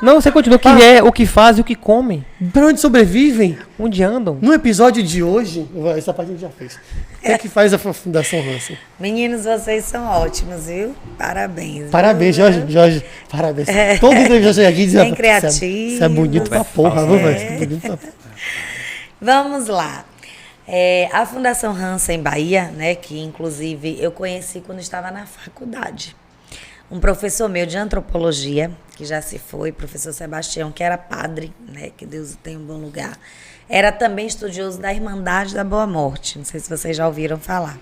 Speaker 1: Não, você continua. O que é, o que faz e o que comem.
Speaker 2: para onde sobrevivem?
Speaker 1: Onde andam.
Speaker 2: No episódio de hoje, essa parte a gente já fez. O que é que faz a Fundação Hansen?
Speaker 3: Meninos, vocês são ótimos, viu? Parabéns. viu?
Speaker 2: Parabéns, Jorge, parabéns. Todo mundo já chega aqui e diz,
Speaker 3: Bem
Speaker 2: "Isso
Speaker 3: criativo.
Speaker 2: Isso é bonito pra porra, viu, velho? Isso é bonito pra porra."
Speaker 3: Vamos lá. A Fundação Hansen Bahia, né, que inclusive eu conheci quando estava na faculdade. Um professor meu de antropologia, que já se foi, professor Sebastião, que era padre, né, que Deus o tenha um bom lugar, era também estudioso da Irmandade da Boa Morte. Não sei se vocês já ouviram falar.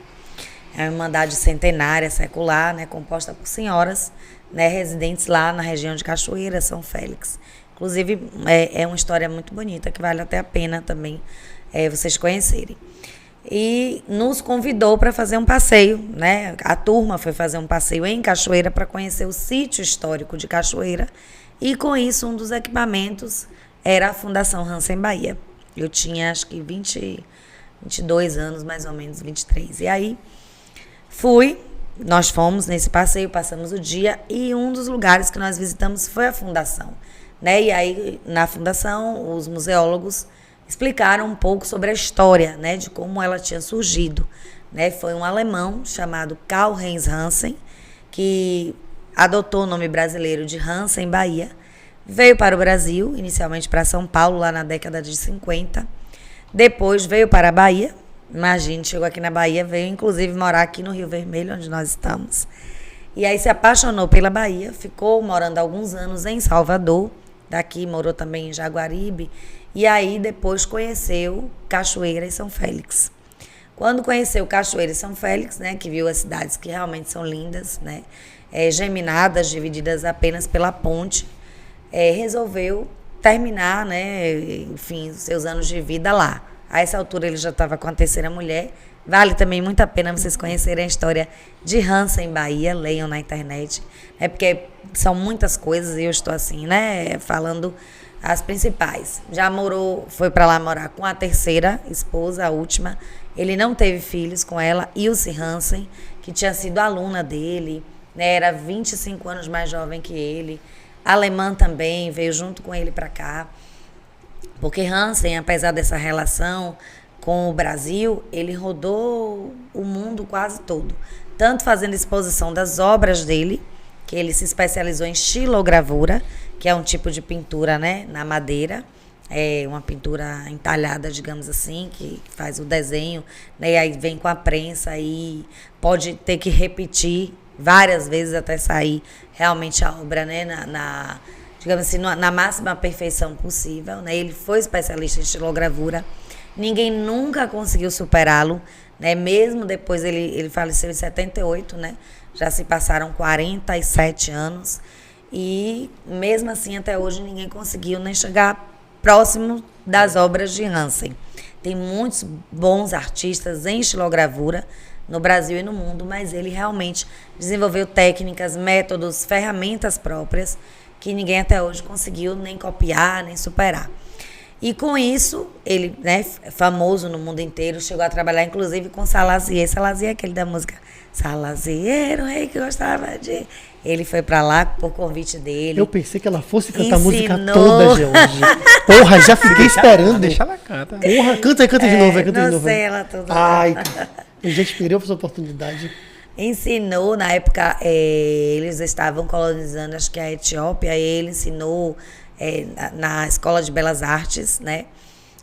Speaker 3: É uma irmandade centenária, secular, né, composta por senhoras, né, residentes lá na região de Cachoeira, São Félix. Inclusive, é uma história muito bonita, que vale até a pena também vocês conhecerem. E nos convidou para fazer um passeio, né? A turma foi fazer um passeio em Cachoeira para conhecer o sítio histórico de Cachoeira. E com isso, um dos equipamentos era a Fundação Hansen Bahia. Eu tinha, acho que 22 anos, mais ou menos, 23. E aí, nós fomos nesse passeio, passamos o dia, e um dos lugares que nós visitamos foi a Fundação, né? E aí, na Fundação, os museólogos explicaram um pouco sobre a história, né, de como ela tinha surgido, né? Foi um alemão chamado Karl-Heinz Hansen, que adotou o nome brasileiro de Hansen Bahia, veio para o Brasil, inicialmente para São Paulo, lá na década de 50, depois veio para a Bahia, imagine, chegou aqui na Bahia, veio inclusive morar aqui no Rio Vermelho, onde nós estamos, e aí se apaixonou pela Bahia, ficou morando alguns anos em Salvador, daqui morou também em Jaguaribe, e aí depois conheceu Cachoeira e São Félix. Quando conheceu Cachoeira e São Félix, né, que viu as cidades que realmente são lindas, né, geminadas, divididas apenas pela ponte, resolveu terminar, né, enfim, os seus anos de vida lá. A essa altura ele já estava com a terceira mulher. Vale também muito a pena vocês conhecerem a história de Hansen Bahia, leiam na internet, porque são muitas coisas e eu estou assim, né, falando as principais. Já foi para lá morar com a terceira esposa, a última. Ele não teve filhos com ela, Ilse Hansen, que tinha sido aluna dele, né, era 25 anos mais jovem que ele. Alemã também, veio junto com ele para cá. Porque Hansen, apesar dessa relação com o Brasil, ele rodou o mundo quase todo. Tanto fazendo exposição das obras dele, que ele se especializou em xilogravura, que é um tipo de pintura, né, na madeira. É uma pintura entalhada, digamos assim, que faz o desenho, né, e aí vem com a prensa e pode ter que repetir várias vezes até sair realmente a obra, né, digamos assim, na máxima perfeição possível, né? Ele foi especialista em xilogravura, ninguém nunca conseguiu superá-lo, né? Mesmo depois ele faleceu em 78, né? Já se passaram 47 anos e mesmo assim até hoje ninguém conseguiu nem chegar próximo das obras de Hansen. Tem muitos bons artistas em xilogravura no Brasil e no mundo, mas ele realmente desenvolveu técnicas, métodos, ferramentas próprias que ninguém até hoje conseguiu nem copiar, nem superar. E com isso, ele, né, famoso no mundo inteiro, chegou a trabalhar inclusive com Salazar. Salazar é aquele da música Salazar, o rei que gostava de... Ele foi pra lá por convite dele.
Speaker 2: Eu pensei que ela fosse cantar a música toda, George. Porra, já fiquei esperando.
Speaker 1: Deixa ela canta.
Speaker 2: Porra, canta de novo, canta de novo.
Speaker 3: Não sei ela toda.
Speaker 2: Ai, eu já esperei essa oportunidade.
Speaker 3: Ensinou, na época, eles estavam colonizando, acho que a Etiópia, ele ensinou na Escola de Belas Artes, né?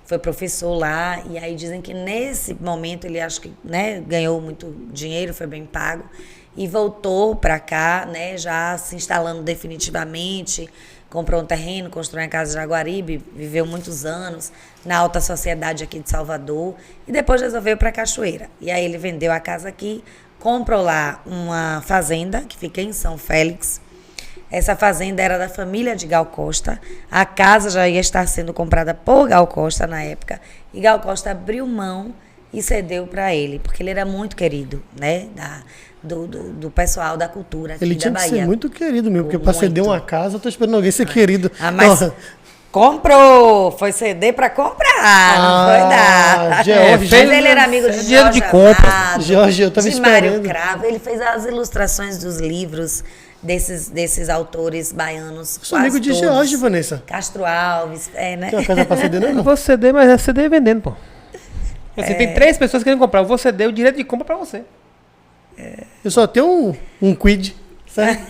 Speaker 3: Foi professor lá, e aí dizem que nesse momento ele acho que, né, ganhou muito dinheiro, foi bem pago, e voltou para cá, né, já se instalando definitivamente, comprou um terreno, construiu a casa de Jaguaribe, viveu muitos anos na alta sociedade aqui de Salvador, e depois resolveu para Cachoeira. E aí ele vendeu a casa aqui, comprou lá uma fazenda, que fica em São Félix. Essa fazenda era da família de Gal Costa. A casa já ia estar sendo comprada por Gal Costa na época. E Gal Costa abriu mão e cedeu para ele, porque ele era muito querido, né? Do pessoal da cultura aqui
Speaker 2: ele
Speaker 3: da
Speaker 2: tinha
Speaker 3: Bahia.
Speaker 2: que ser muito querido mesmo, porque para ceder uma casa, eu tô esperando alguém ser querido.
Speaker 3: Mas comprou, foi ceder para comprar, não foi dar.
Speaker 2: Jorge,
Speaker 3: mas ele era amigo de
Speaker 1: dinheiro
Speaker 3: Jorge
Speaker 1: de compra.
Speaker 3: Amado,
Speaker 2: Jorge, eu tava
Speaker 3: de Mário
Speaker 2: esperando.
Speaker 3: Cravo. Ele fez as ilustrações dos livros desses autores baianos.
Speaker 2: Sou amigo de George, Vanessa.
Speaker 3: Castro Alves, né?
Speaker 2: Tem uma casa pra ceder, não?
Speaker 1: Eu vou ceder, mas é ceder vendendo, pô. Assim, tem 3 pessoas querendo comprar. Eu vou ceder o direito de compra pra você.
Speaker 2: Eu só tenho um quid, certo?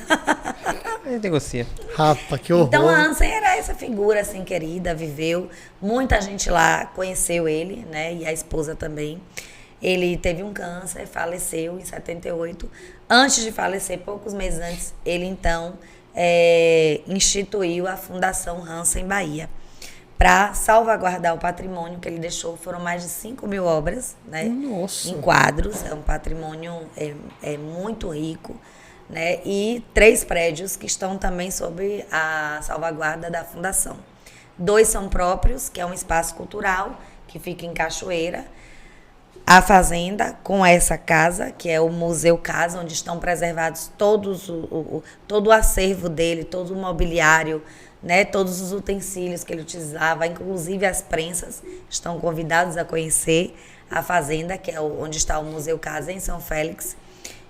Speaker 1: Aí negocia.
Speaker 2: Rapa, que horror.
Speaker 3: Então a Hansen era essa figura assim querida, viveu. Muita gente lá conheceu ele, né? E a esposa também. Ele teve um câncer, faleceu em 78. Antes de falecer, poucos meses antes, ele então instituiu a Fundação Hansen Bahia para salvaguardar o patrimônio que ele deixou. Foram mais de 5.000 obras, né?
Speaker 2: Nossa.
Speaker 3: Em quadros. É um patrimônio muito rico, né? E 3 prédios que estão também sob a salvaguarda da Fundação. 2 são próprios, que é um espaço cultural que fica em Cachoeira. A fazenda, com essa casa, que é o Museu Casa, onde estão preservados todo o acervo dele, todo o mobiliário, né, todos os utensílios que ele utilizava, inclusive as prensas, estão convidados a conhecer a fazenda, que é onde está o Museu Casa, em São Félix.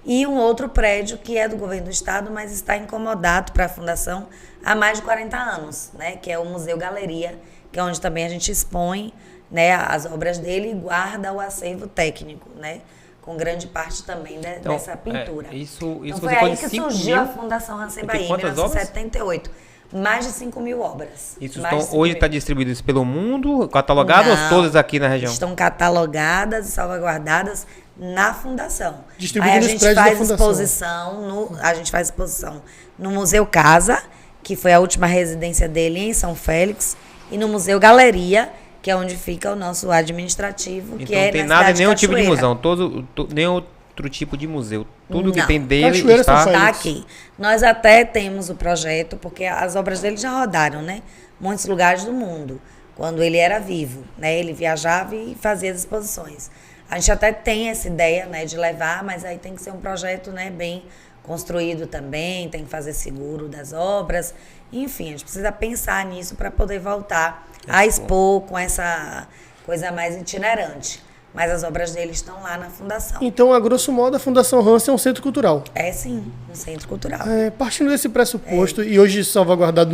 Speaker 3: E um outro prédio que é do governo do estado, mas está incomodado para a fundação há mais de 40 anos, né, que é o Museu Galeria, que é onde também a gente expõe, né, as obras dele e guarda o acervo técnico, né, com grande parte também
Speaker 1: Então,
Speaker 3: dessa pintura.
Speaker 1: Isso
Speaker 3: Então
Speaker 1: você
Speaker 3: foi
Speaker 1: falou
Speaker 3: aí
Speaker 1: de
Speaker 3: que
Speaker 1: 5
Speaker 3: surgiu
Speaker 1: mil.
Speaker 3: a Fundação Hansen
Speaker 1: Tem
Speaker 3: Bahia, em
Speaker 1: quantas obras?
Speaker 3: 1978. Mais de 5 mil obras.
Speaker 1: Isso
Speaker 3: Mais de 5
Speaker 1: hoje
Speaker 3: mil.
Speaker 1: está distribuído isso pelo mundo, catalogado ou
Speaker 3: Não,
Speaker 1: todas aqui na região?
Speaker 3: Estão catalogadas e salvaguardadas na Fundação.
Speaker 2: Distribuído
Speaker 3: Aí a
Speaker 2: nos
Speaker 3: gente
Speaker 2: prédios da
Speaker 3: faz
Speaker 2: Fundação.
Speaker 3: a gente faz exposição no Museu Casa, que foi a última residência dele em São Félix, e no Museu Galeria, que é onde fica o nosso administrativo,
Speaker 1: Então
Speaker 3: que é
Speaker 1: não tem
Speaker 3: na
Speaker 1: nada,
Speaker 3: cidade
Speaker 1: nenhum tipo de
Speaker 3: Cachoeira.
Speaker 1: museu, nem outro tipo de museu. Tudo que
Speaker 3: Não.
Speaker 1: tem dele
Speaker 2: Cachoeira
Speaker 1: está...
Speaker 2: São
Speaker 3: Está
Speaker 2: Félix.
Speaker 3: aqui. Nós até temos o projeto, porque as obras dele já rodaram, né? Muitos lugares do mundo, quando ele era vivo, né? Ele viajava e fazia as exposições. A gente até tem essa ideia, né, de levar, mas aí tem que ser um projeto, né, bem construído também, tem que fazer seguro das obras. Enfim, a gente precisa pensar nisso para poder voltar a expor com essa coisa mais itinerante. Mas as obras dele estão lá na Fundação.
Speaker 2: Então, a grosso modo, a Fundação Hansen é um centro cultural.
Speaker 3: É sim, um centro cultural.
Speaker 2: Partindo desse pressuposto, e hoje salvaguardado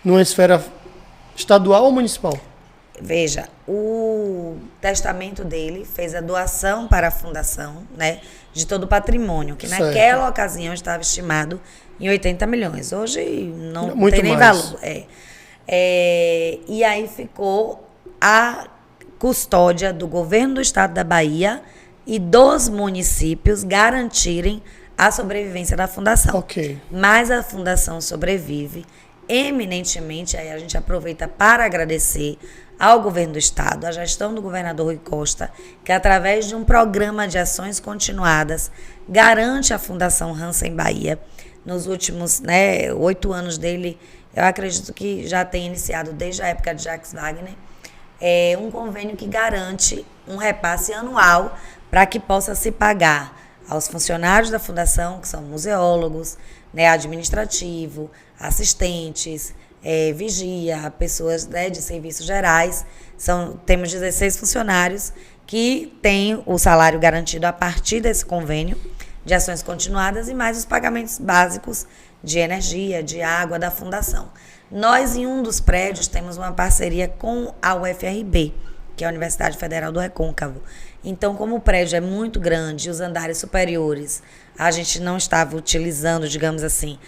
Speaker 2: numa esfera estadual ou municipal?
Speaker 3: Veja, o testamento dele fez a doação para a fundação, né, de todo o patrimônio, que
Speaker 2: Certo.
Speaker 3: naquela ocasião estava estimado em 80 milhões. Hoje não
Speaker 2: Muito
Speaker 3: tem nem
Speaker 2: mais.
Speaker 3: valor. E aí ficou a custódia do governo do estado da Bahia e dos municípios garantirem a sobrevivência da fundação.
Speaker 2: Ok.
Speaker 3: Mas a fundação sobrevive eminentemente, aí a gente aproveita para agradecer ao governo do estado, à gestão do governador Rui Costa, que através de um programa de ações continuadas garante a Fundação Hansen Bahia. Nos últimos 8 anos dele, eu acredito que já tem iniciado desde a época de Jacques Wagner, um convênio que garante um repasse anual para que possa se pagar aos funcionários da fundação, que são museólogos, administrativo, assistentes, vigia, pessoas de serviços gerais. Temos 16 funcionários que têm o salário garantido a partir desse convênio de ações continuadas e mais os pagamentos básicos de energia, de água da fundação. Nós, em um dos prédios, temos uma parceria com a UFRB, que é a Universidade Federal do Recôncavo. Então, como o prédio é muito grande, os andares superiores, a gente não estava utilizando, digamos assim,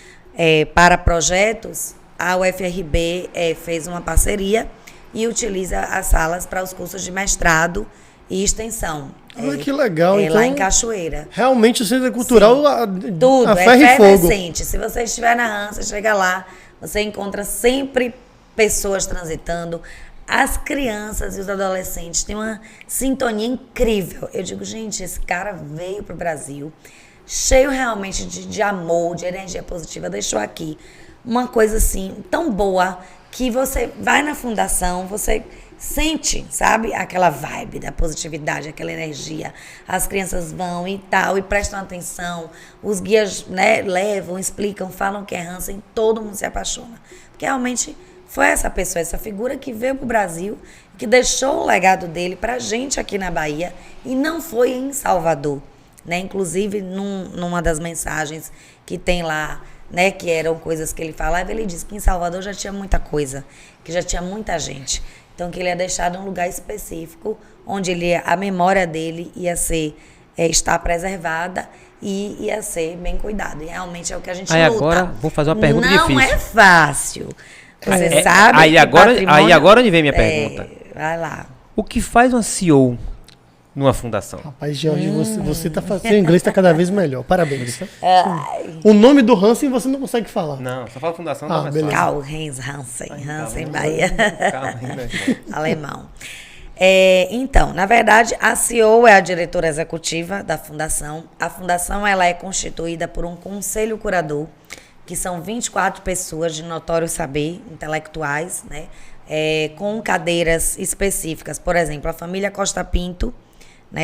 Speaker 3: para projetos, a UFRB fez uma parceria e utiliza as salas para os cursos de mestrado e extensão.
Speaker 2: Olha que legal. Então,
Speaker 3: lá em Cachoeira.
Speaker 2: realmente o centro cultural
Speaker 3: Tudo,
Speaker 2: a ferro e fogo.
Speaker 3: efervescente. Se você estiver na Hansen, chega lá, você encontra sempre pessoas transitando. As crianças e os adolescentes têm uma sintonia incrível. Eu digo, gente, esse cara veio para o Brasil, cheio realmente de amor, de energia positiva, deixou aqui uma coisa assim, tão boa, que você vai na fundação, você sente, sabe, aquela vibe da positividade, aquela energia. As crianças vão e tal, e prestam atenção, os guias levam, explicam, falam que é Hansen, todo mundo se apaixona. Porque realmente foi essa pessoa, essa figura que veio para o Brasil, que deixou o legado dele para a gente aqui na Bahia, e não foi em Salvador. Inclusive, numa das mensagens que tem lá, que eram coisas que ele falava, ele disse que em Salvador já tinha muita coisa, que já tinha muita gente. Então, que ele ia deixar um lugar específico, onde a memória dele ia estar preservada e ia ser bem cuidado. E realmente é o que a gente luta.
Speaker 1: Agora, vou fazer uma pergunta difícil.
Speaker 3: Não é fácil. Você sabe
Speaker 1: aí
Speaker 3: que
Speaker 1: agora onde vem minha pergunta.
Speaker 3: Vai lá.
Speaker 1: O que faz uma CEO numa fundação?
Speaker 2: Rapaz, Jorge, você tá fazendo. Seu inglês está cada vez melhor. Parabéns. O nome do Hansen você não consegue falar.
Speaker 1: Não, só fala fundação.
Speaker 2: Ah,
Speaker 1: tá mais
Speaker 2: beleza.
Speaker 1: fácil.
Speaker 3: Karl-Heinz Hansen, Hansen
Speaker 1: calma.
Speaker 3: Bahia.
Speaker 1: Calma ainda.
Speaker 3: Alemão. Então, na verdade, a CEO é a diretora executiva da fundação. A fundação ela é constituída por um conselho curador, que são 24 pessoas de notório saber, intelectuais, com cadeiras específicas. Por exemplo, a família Costa Pinto,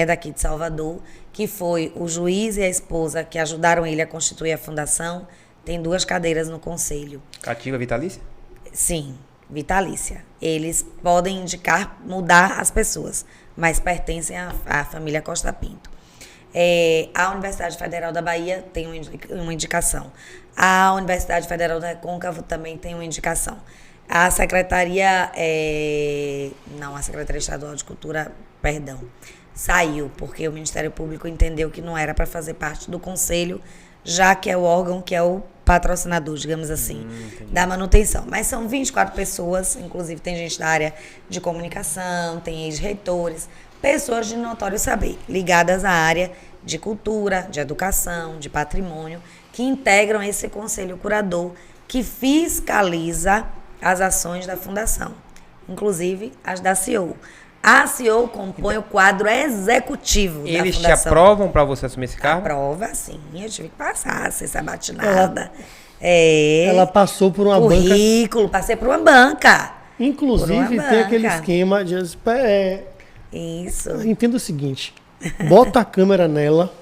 Speaker 3: daqui de Salvador, que foi o juiz e a esposa que ajudaram ele a constituir a fundação, tem 2 cadeiras no conselho.
Speaker 1: Cativa vitalícia?
Speaker 3: Sim, vitalícia. Eles podem mudar as pessoas, mas pertencem à família Costa Pinto. A Universidade Federal da Bahia tem uma indicação. A Universidade Federal do Recôncavo também tem uma indicação. A Secretaria... Não, a Secretaria Estadual de Cultura, perdão, saiu, porque o Ministério Público entendeu que não era para fazer parte do Conselho, já que é o órgão que é o patrocinador, digamos assim, da manutenção. Mas são 24 pessoas, inclusive tem gente da área de comunicação, tem ex-reitores, pessoas de notório saber, ligadas à área de cultura, de educação, de patrimônio, que integram esse conselho curador que fiscaliza as ações da Fundação, inclusive as da CEO. A CEO compõe o quadro executivo da
Speaker 1: Eles te
Speaker 3: Fundação.
Speaker 1: aprovam para você assumir esse cargo?
Speaker 3: Aprova, sim. Eu tive que passar, ser sabatinada. É.
Speaker 2: Ela passou por uma banca.
Speaker 3: Currículo, passei por uma banca.
Speaker 2: Inclusive,
Speaker 3: Por uma
Speaker 2: tem aquele
Speaker 3: banca.
Speaker 2: esquema de.
Speaker 3: Isso.
Speaker 2: Entenda o seguinte: bota a câmera nela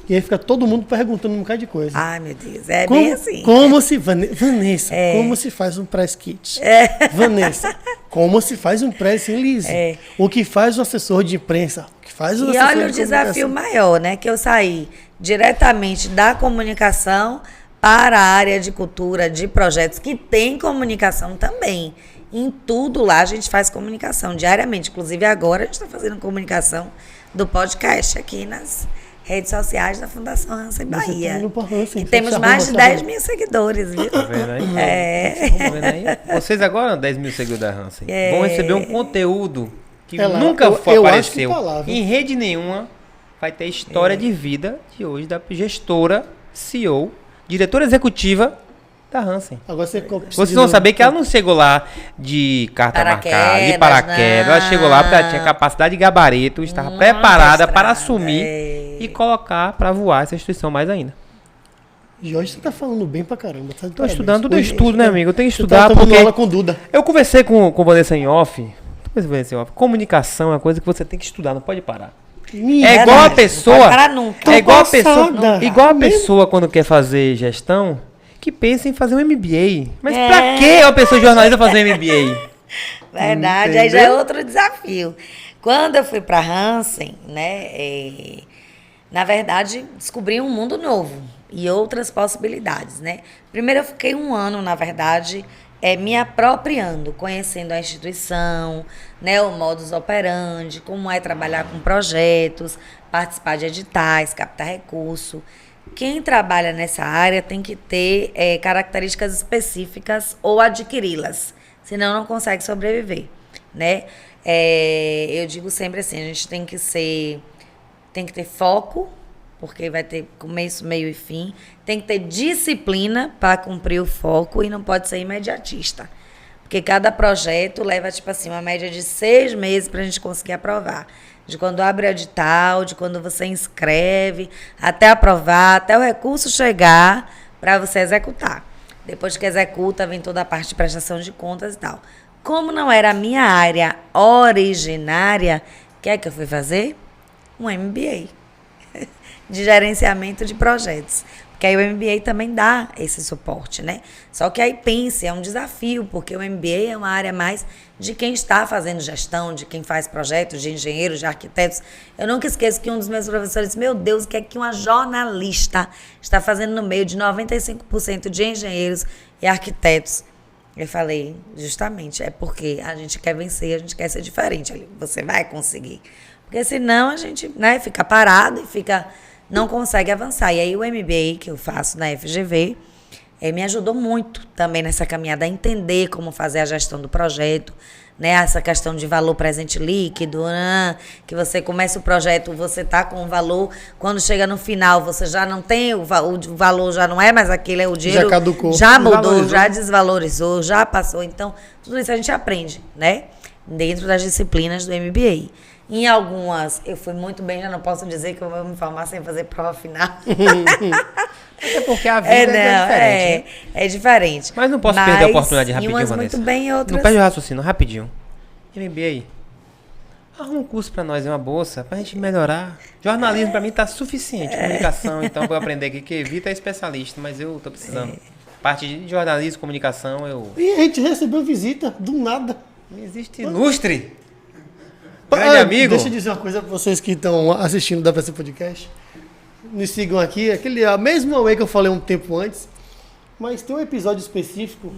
Speaker 2: e aí fica todo mundo perguntando um bocado de coisa.
Speaker 3: Ai, meu Deus. É bem assim.
Speaker 2: Como se. Vanessa, como se faz um press kit? Vanessa, como se faz um press release? O que faz o assessor de imprensa? O que faz o
Speaker 3: E
Speaker 2: assessor
Speaker 3: olha o
Speaker 2: de
Speaker 3: desafio
Speaker 2: comunicação?
Speaker 3: maior, né? Que eu saí diretamente da comunicação para a área de cultura, de projetos, que tem comunicação também. Em tudo lá a gente faz comunicação diariamente. Inclusive agora a gente está fazendo comunicação do podcast aqui nas redes sociais da Fundação Hansen Bahia.
Speaker 2: tá indo pra Hansen,
Speaker 3: E
Speaker 2: você
Speaker 3: temos
Speaker 2: se
Speaker 3: mais de
Speaker 2: arruma,
Speaker 3: 10 mil seguidores, viu?
Speaker 1: Tá vendo aí?
Speaker 3: É.
Speaker 1: Tá vendo aí? Vocês agora, 10 mil seguidores da Hansen, vão receber um conteúdo que
Speaker 2: Ela-
Speaker 1: nunca
Speaker 2: eu acho
Speaker 1: apareceu
Speaker 2: que tá lá, viu?
Speaker 1: em rede nenhuma. Vai ter história de vida de hoje da gestora, CEO, diretora executiva da Hansen.
Speaker 2: Agora você
Speaker 1: Vocês vão saber que ela não chegou lá de carta marcada, de
Speaker 3: Paraquedas,
Speaker 1: paraquedas. Ela chegou lá porque ela
Speaker 3: não.
Speaker 1: tinha capacidade de gabarito, estava
Speaker 3: Muito
Speaker 1: preparada para
Speaker 3: estrada,
Speaker 1: assumir e colocar para voar essa instituição mais ainda.
Speaker 2: Jorge, você tá falando bem pra caramba. Tá de
Speaker 1: Tô
Speaker 2: parabéns.
Speaker 1: estudando, tudo é
Speaker 2: Hoje-
Speaker 1: estudo, né, amigo? Eu tenho que
Speaker 2: Você
Speaker 1: estudar
Speaker 2: tá tomando
Speaker 1: porque
Speaker 2: aula com Duda.
Speaker 1: eu conversei com Vanessa em off. Vanessa em off. Comunicação é uma coisa que você tem que estudar, não pode parar. É igual a
Speaker 3: Verdade,
Speaker 1: pessoa.
Speaker 3: não pode parar nunca.
Speaker 1: É igual a
Speaker 2: Tô
Speaker 1: pessoa.
Speaker 2: passada.
Speaker 1: Igual a
Speaker 2: Mesmo?
Speaker 1: pessoa quando quer fazer gestão, que pensa em fazer um MBA. Mas
Speaker 3: É.
Speaker 1: pra que uma pessoa jornalista fazer um MBA?
Speaker 3: Verdade, aí já é outro desafio. Quando eu fui para Hansen, né, na verdade, descobri um mundo novo e outras possibilidades, né? Primeiro eu fiquei um ano, na verdade, me apropriando, conhecendo a instituição, né, o modus operandi, como é trabalhar com projetos, participar de editais, captar recurso. Quem trabalha nessa área tem que ter características específicas ou adquiri-las, senão não consegue sobreviver, né? Eu digo sempre assim, a gente tem que ter foco, porque vai ter começo, meio e fim. Tem que ter disciplina para cumprir o foco e não pode ser imediatista. Porque cada projeto leva, tipo assim, uma média de 6 meses para a gente conseguir aprovar. De quando abre o edital, de quando você inscreve, até aprovar, até o recurso chegar para você executar. Depois que executa, vem toda a parte de prestação de contas e tal. Como não era a minha área originária, o que é que eu fui fazer? Um MBA de gerenciamento de projetos. Porque aí o MBA também dá esse suporte, né? Só que aí pense, é um desafio, porque o MBA é uma área mais de quem está fazendo gestão, de quem faz projetos, de engenheiros, de arquitetos. Eu nunca esqueço que um dos meus professores disse, meu Deus, o que é que uma jornalista está fazendo no meio de 95% de engenheiros e arquitetos? Eu falei, justamente, é porque a gente quer vencer, a gente quer ser diferente. Você vai conseguir. Porque senão a gente, né, fica parado e não consegue avançar. E aí o MBA que eu faço na FGV me ajudou muito também nessa caminhada a entender como fazer a gestão do projeto, né? Essa questão de valor presente líquido, que você começa o projeto, você tá com o valor, quando chega no final você já não tem, o valor já não é mais aquele, o dinheiro
Speaker 2: Já caducou.
Speaker 3: já mudou,
Speaker 1: Desvalorizou.
Speaker 3: já desvalorizou, já passou. Então, tudo isso a gente aprende, né? Dentro das disciplinas do MBA. Em algumas, eu fui muito bem, já não posso dizer que eu vou me formar sem fazer prova final.
Speaker 1: Até porque a vida é diferente. Né?
Speaker 3: É diferente.
Speaker 1: Mas não posso perder a oportunidade rapidinho,
Speaker 3: em umas
Speaker 1: Vanessa.
Speaker 3: muito bem, outras...
Speaker 1: Não perde o raciocínio, rapidinho. MBA. Arruma um curso pra nós, uma bolsa, pra gente melhorar. Jornalismo pra mim tá suficiente. Comunicação, então, pra eu aprender aqui, que Vitor é especialista, mas eu tô precisando. Parte de jornalismo, comunicação,
Speaker 2: E a gente recebeu visita do nada.
Speaker 1: Existe ilustre. Grande amigo.
Speaker 2: Deixa eu dizer uma coisa para vocês que estão assistindo da PC Podcast. Nos sigam aqui. A mesma way que eu falei um tempo antes. Mas tem um episódio específico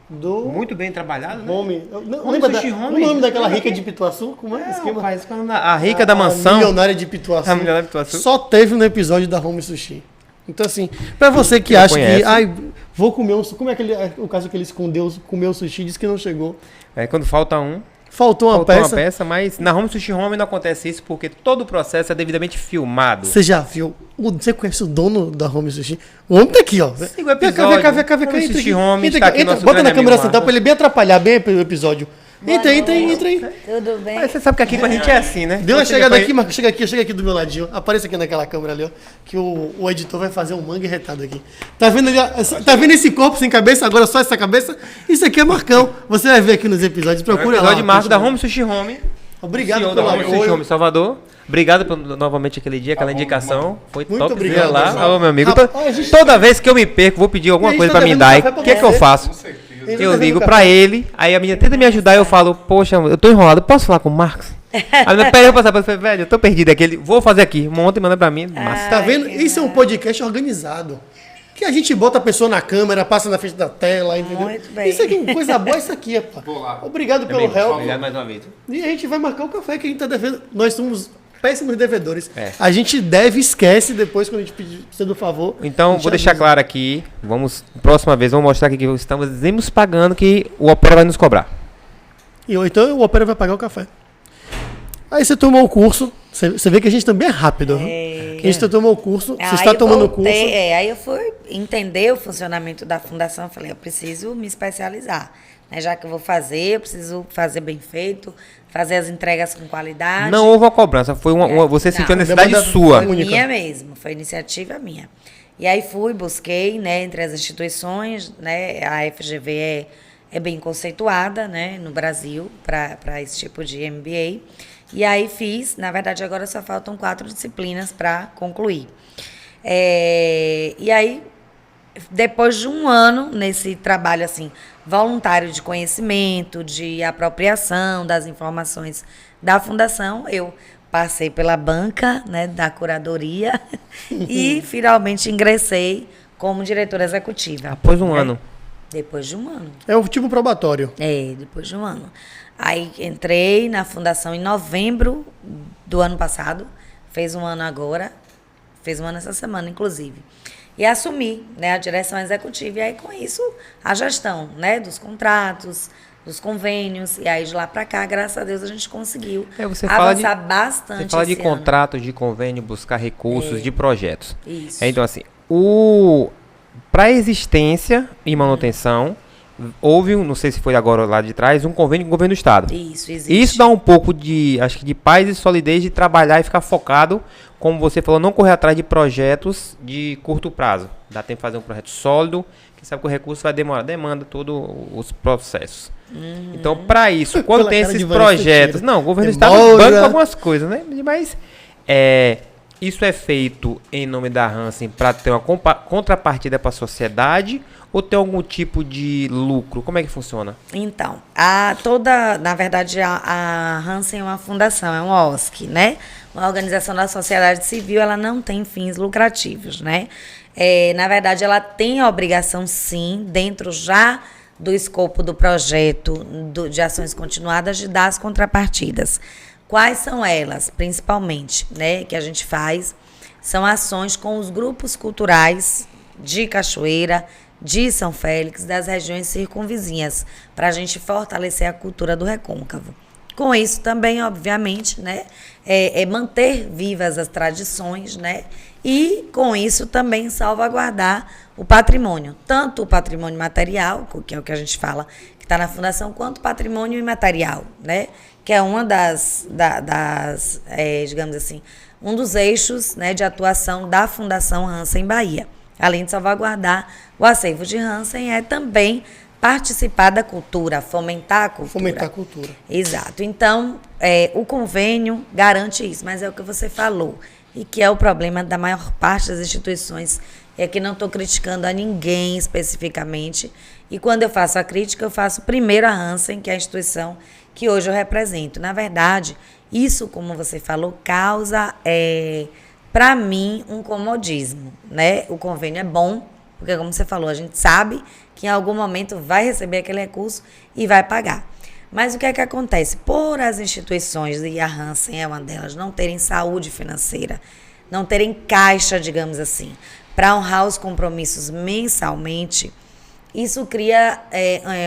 Speaker 2: do
Speaker 1: Muito bem trabalhado, né?
Speaker 2: Home.
Speaker 1: Home
Speaker 2: Lembra
Speaker 1: Sushi
Speaker 2: o
Speaker 1: Home.
Speaker 2: nome daquela rica de Pituaçu? Como é o esquema?
Speaker 1: Rapaz, a rica da mansão.
Speaker 2: A milionária de Pituaçu.
Speaker 1: A milionária de Pituaçu.
Speaker 2: Só teve no episódio da Home Sushi. Então, assim, pra você que
Speaker 1: Eu
Speaker 2: acha
Speaker 1: conheço.
Speaker 2: que, ai, vou comer um sushi. Como é o caso que ele escondeu, comeu o sushi, disse que não chegou.
Speaker 1: É, quando falta um,
Speaker 2: Faltou uma peça.
Speaker 1: mas na Home Sushi Home não acontece isso porque todo o processo é devidamente filmado.
Speaker 2: Você já viu? Você conhece o dono da Home Sushi? O homem tá aqui, ó.
Speaker 1: Siga o episódio.
Speaker 2: Vem cá.
Speaker 1: Home
Speaker 2: Entra
Speaker 1: Sushi
Speaker 2: aqui.
Speaker 1: Home,
Speaker 2: Entra
Speaker 1: está
Speaker 2: aqui,
Speaker 1: aqui nosso
Speaker 2: bota na
Speaker 1: grande
Speaker 2: câmera
Speaker 1: amigo
Speaker 2: central pra ele bem atrapalhar bem o episódio. Entra aí.
Speaker 3: Tudo bem?
Speaker 1: Mas você sabe que aqui com a gente é assim, né?
Speaker 2: Deu uma
Speaker 1: Você
Speaker 2: chegada
Speaker 1: depois-
Speaker 2: aqui, Marcos. Chega aqui do meu ladinho. Apareça aqui naquela câmera ali, ó. Que o editor vai fazer um mangue retado aqui. Tá vendo ali, ó, tá vendo esse corpo sem cabeça? Agora só essa cabeça? Isso aqui é Marcão. Você vai ver aqui nos episódios.
Speaker 1: É o
Speaker 2: Procura lá.
Speaker 1: episódio de Marco da
Speaker 2: Home.
Speaker 1: Home Sushi Home.
Speaker 2: Obrigado
Speaker 1: CEO da
Speaker 2: pelo
Speaker 1: Home Sushi
Speaker 2: apoio.
Speaker 1: Home Salvador. Obrigado por novamente aquele dia, aquela indicação. Foi
Speaker 2: Muito
Speaker 1: top.
Speaker 2: obrigado,
Speaker 1: Lá,
Speaker 2: pessoal.
Speaker 1: ô, meu amigo.
Speaker 2: Rapaz, a gente-
Speaker 1: Toda vez que eu me perco, vou pedir alguma
Speaker 2: E a gente
Speaker 1: coisa
Speaker 2: tá
Speaker 1: pra
Speaker 2: devendo
Speaker 1: Mindai.
Speaker 2: café pra
Speaker 1: O que é que eu
Speaker 2: você.
Speaker 1: faço?
Speaker 2: Ele tá
Speaker 1: Eu
Speaker 2: devendo
Speaker 1: ligo
Speaker 2: café.
Speaker 1: pra ele, aí a menina tenta me ajudar, eu falo, poxa, eu tô enrolado, posso falar com o Marcos? A menina, peraí, eu vou passar pra você, velho, eu tô perdido aqui. Ele, vou fazer aqui, monta e manda pra mim. Massa.
Speaker 2: Tá vendo? Isso é um podcast organizado. Que a gente bota a pessoa na câmera, passa na frente da tela, entendeu?
Speaker 3: Muito bem.
Speaker 2: Isso aqui, coisa boa é isso aqui, pá. Obrigado pelo help.
Speaker 1: Obrigado mais uma vez.
Speaker 2: E a gente vai marcar o café que a gente tá devendo. Nós somos péssimos devedores.
Speaker 1: É.
Speaker 2: A gente deve, esquece depois quando a gente pedir precisa do favor. a
Speaker 1: Então,
Speaker 2: gente
Speaker 1: vou deixar
Speaker 2: avisa.
Speaker 1: claro aqui, próxima vez, vamos mostrar aqui que estamos pagando que o Opera vai nos cobrar.
Speaker 2: Então o Opera vai pagar o café. Aí você tomou o curso, você vê que a gente também é rápido, viu? A gente tomou o curso, você
Speaker 3: Aí
Speaker 2: está
Speaker 3: eu
Speaker 2: tomando o
Speaker 3: voltei,
Speaker 2: curso.
Speaker 3: aí eu fui entender o funcionamento da fundação. Eu falei, eu preciso me especializar. Né? Já que eu vou fazer, eu preciso fazer bem feito, fazer as entregas com qualidade.
Speaker 1: Não houve uma cobrança, foi você sentiu a
Speaker 3: Não.
Speaker 1: necessidade
Speaker 2: Demanda
Speaker 1: sua.
Speaker 2: única.
Speaker 3: Minha mesmo, foi iniciativa minha. E aí fui, busquei, né, entre as instituições, né, a FGV é bem conceituada, né, no Brasil, para esse tipo de MBA. E aí fiz, na verdade agora só faltam 4 disciplinas para concluir. E aí, depois de um ano nesse trabalho assim voluntário de conhecimento, de apropriação das informações da fundação, eu passei pela banca, né, da curadoria e finalmente ingressei como diretora executiva.
Speaker 1: Após um ano.
Speaker 3: Depois de um ano.
Speaker 2: É o tipo probatório.
Speaker 3: Depois de um ano. Aí entrei na fundação em novembro do ano passado, fez um ano agora, fez um ano essa semana, inclusive. E assumi, né, a direção executiva. E aí, com isso, a gestão, né, dos contratos, dos convênios. E aí, de lá para cá, graças a Deus, a gente conseguiu
Speaker 1: Você fala
Speaker 3: avançar bastante.
Speaker 1: Você fala de
Speaker 3: esse ano.
Speaker 1: contratos, de convênio, buscar recursos, de projetos.
Speaker 3: Isso.
Speaker 1: Então, assim, para existência e manutenção, houve, não sei se foi agora lá de trás, um convênio com o governo do estado.
Speaker 3: Isso, existe.
Speaker 1: Isso dá um pouco de, acho que de paz e solidez de trabalhar e ficar focado, como você falou, não correr atrás de projetos de curto prazo. Dá tempo de fazer um projeto sólido, que sabe que o recurso vai demorar, demanda todos os processos. Então, para isso, quando
Speaker 2: Pela
Speaker 1: tem
Speaker 2: cara de
Speaker 1: esses
Speaker 2: Vanessa
Speaker 1: projetos,
Speaker 2: Teixeira.
Speaker 1: não, o governo do
Speaker 2: Demora.
Speaker 1: estado banca algumas coisas, né? Mas isso é feito em nome da Hansen para ter uma contrapartida para a sociedade ou tem algum tipo de lucro? Como é que funciona?
Speaker 3: Então, na verdade, a Hansen é uma fundação, é um OSC, né? Uma organização da sociedade civil, ela não tem fins lucrativos, né? Na verdade, ela tem a obrigação, sim, dentro já do escopo do projeto de ações continuadas, de dar as contrapartidas. Quais são elas, principalmente, né, que a gente faz? São ações com os grupos culturais de Cachoeira, de São Félix, das regiões circunvizinhas, para a gente fortalecer a cultura do Recôncavo. Com isso também, obviamente, né, manter vivas as tradições, né, e com isso também salvaguardar o patrimônio, tanto o patrimônio material, que é o que a gente fala que está na fundação, quanto o patrimônio imaterial, né, que é uma digamos assim, um dos eixos, né, de atuação da Fundação Hansen Bahia. Além de salvaguardar o acervo de Hansen, é também participar da cultura, fomentar a cultura.
Speaker 2: Fomentar a cultura.
Speaker 3: Exato. Então, o convênio garante isso, mas é o que você falou, e que é o problema da maior parte das instituições. E aqui não estou criticando a ninguém especificamente, e quando eu faço a crítica, eu faço primeiro a Hansen, que é a instituição que hoje eu represento. Na verdade, isso, como você falou, causa, para mim, um comodismo, né? O convênio é bom, Porque, como você falou, a gente sabe que em algum momento vai receber aquele recurso e vai pagar. Mas o que é que acontece? Por as instituições, e a Hansen é uma delas, não terem saúde financeira, não terem caixa, digamos assim, para honrar os compromissos mensalmente, isso cria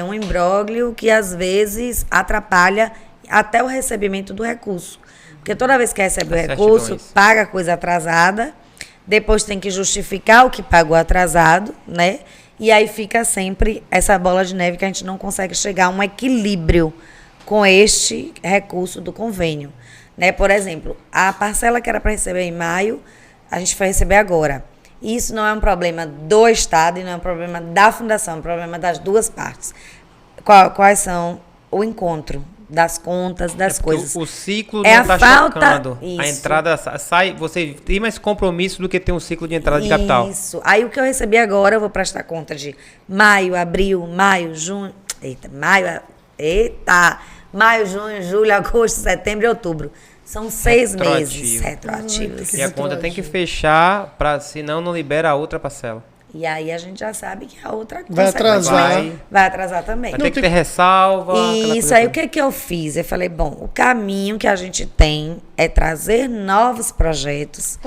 Speaker 3: um imbróglio que, às vezes, atrapalha até o recebimento do recurso. Porque toda vez que recebe o recurso, paga coisa atrasada, depois tem que justificar o que pagou atrasado, né? E aí fica sempre essa bola de neve que a gente não consegue chegar a um equilíbrio com este recurso do convênio. Né? Por exemplo, a parcela que era para receber em maio, a gente vai receber agora. Isso não é um problema do Estado e não é um problema da Fundação, é um problema das duas partes. Quais são o encontro das contas, das coisas?
Speaker 1: O ciclo
Speaker 3: é
Speaker 1: não está chocando.
Speaker 3: Isso.
Speaker 1: A entrada sai, você tem mais compromisso do que ter um ciclo de entrada de capital.
Speaker 3: Isso. Aí o que eu recebi agora, eu vou prestar conta de maio, abril, maio, junho. Maio, junho, julho, agosto, setembro e outubro. São 6 meses retroativos.
Speaker 1: E a conta tem que fechar, senão não libera a outra parcela.
Speaker 3: E aí a gente já sabe que a outra
Speaker 2: vai atrasar.
Speaker 3: Vai atrasar também.
Speaker 1: Vai ter que ter ressalva.
Speaker 3: Isso aí, o que eu fiz? Eu falei, bom, o caminho que a gente tem é trazer novos projetos,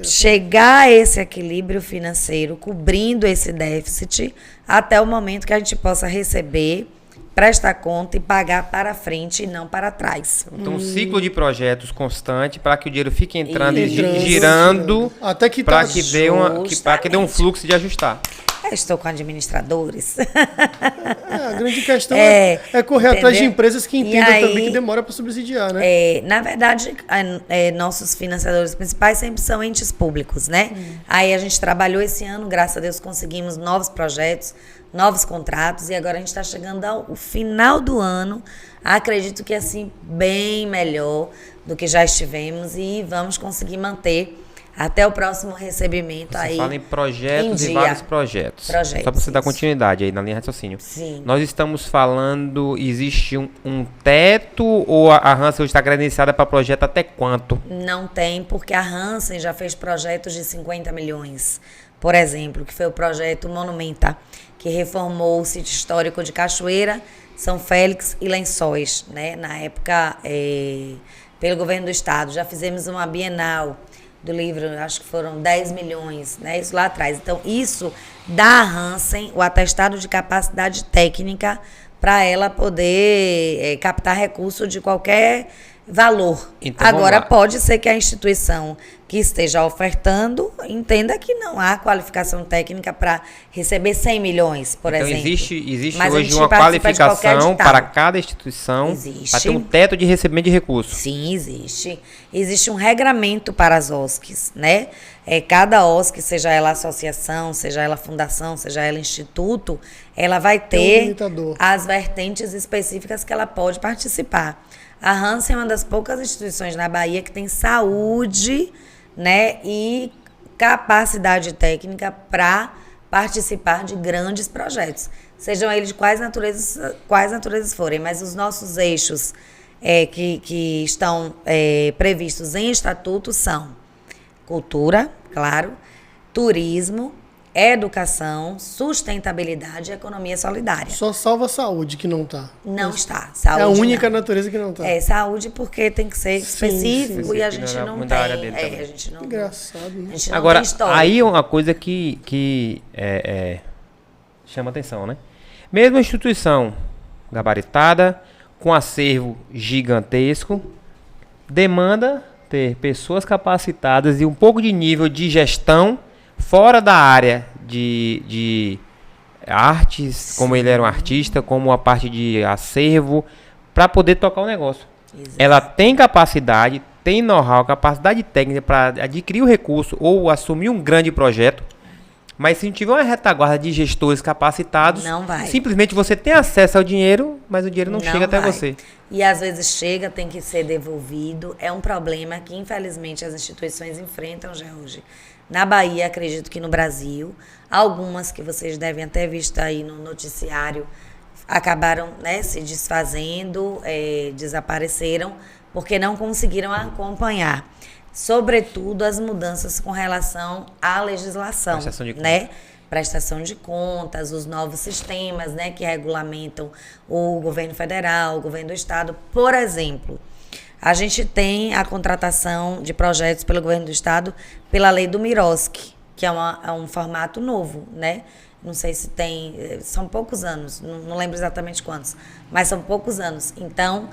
Speaker 3: chegar a esse equilíbrio financeiro, cobrindo esse déficit, até o momento que a gente possa receber, prestar conta e pagar para frente e não para trás.
Speaker 1: Então, um ciclo de projetos constante para que o dinheiro fique entrando e girando,
Speaker 2: até que
Speaker 1: para que dê um fluxo de ajustar.
Speaker 3: Eu estou com administradores.
Speaker 2: A grande questão é correr atrás de empresas que entendam também que demora para subsidiar, né?
Speaker 3: Na verdade, nossos financiadores principais sempre são entes públicos, né? Aí a gente trabalhou esse ano, graças a Deus conseguimos novos projetos, novos contratos, e agora a gente está chegando ao final do ano, acredito que assim, bem melhor do que já estivemos, e vamos conseguir manter até o próximo recebimento.
Speaker 1: Você
Speaker 3: aí
Speaker 1: fala em projetos e vários projetos. Só para você dar continuidade aí na linha de raciocínio.
Speaker 3: Sim.
Speaker 1: Nós estamos falando, existe um teto ou a Hansen está credenciada para projeto até quanto?
Speaker 3: Não tem, porque a Hansen já fez projetos de 50 milhões. Por exemplo, que foi o projeto Monumenta, que reformou o sítio histórico de Cachoeira, São Félix e Lençóis, né? Na época, pelo governo do estado. Já fizemos uma bienal do livro, acho que foram 10 milhões, né? Isso lá atrás. Então, isso dá à Hansen o atestado de capacidade técnica para ela poder captar recurso de qualquer valor. Então, agora, pode ser que a instituição que esteja ofertando entenda que não há qualificação técnica para receber 100 milhões, por exemplo.
Speaker 1: Existe hoje uma qualificação para cada instituição para ter um teto de recebimento de recursos.
Speaker 3: Sim, existe. Existe um regramento para as OSCs, né? Cada OSC, seja ela associação, seja ela fundação, seja ela instituto, ela vai ter as vertentes específicas que ela pode participar. A Hansen é uma das poucas instituições na Bahia que tem saúde, né, e capacidade técnica para participar de grandes projetos, sejam eles de quais naturezas forem, mas os nossos eixos que estão previstos em estatuto são cultura, claro, turismo, educação, sustentabilidade e economia solidária.
Speaker 2: Só salva a saúde que não está.
Speaker 3: Não está. Saúde
Speaker 2: é a única natureza que não está.
Speaker 3: Saúde porque tem que ser específico e a gente não tem. A gente não,
Speaker 2: engraçado, né?
Speaker 3: A gente não
Speaker 1: Agora,
Speaker 3: tem história.
Speaker 1: aí é uma coisa que chama atenção, né? Mesmo a instituição gabaritada, com acervo gigantesco, demanda ter pessoas capacitadas e um pouco de nível de gestão fora da área de artes, como ele era um artista, como a parte de acervo, para poder tocar o negócio.
Speaker 3: Exato.
Speaker 1: Ela tem capacidade, tem know-how, capacidade técnica para adquirir o recurso ou assumir um grande projeto, mas se não tiver uma retaguarda de gestores capacitados,
Speaker 3: não vai.
Speaker 1: Simplesmente você tem acesso ao dinheiro, mas o dinheiro não chega até você.
Speaker 3: E às vezes chega, tem que ser devolvido. É um problema que, infelizmente, as instituições enfrentam já hoje. Na Bahia, acredito que no Brasil, algumas que vocês devem até visto aí no noticiário, acabaram, né, se desfazendo, desapareceram, porque não conseguiram acompanhar, sobretudo, as mudanças com relação à legislação, né? prestação de contas, os novos sistemas, né, que regulamentam o governo federal, o governo do estado. Por exemplo, a gente tem a contratação de projetos pelo governo do estado pela lei do Miroski, que é um formato novo, né? Não sei se tem, são poucos anos, não lembro exatamente quantos, mas são poucos anos. Então,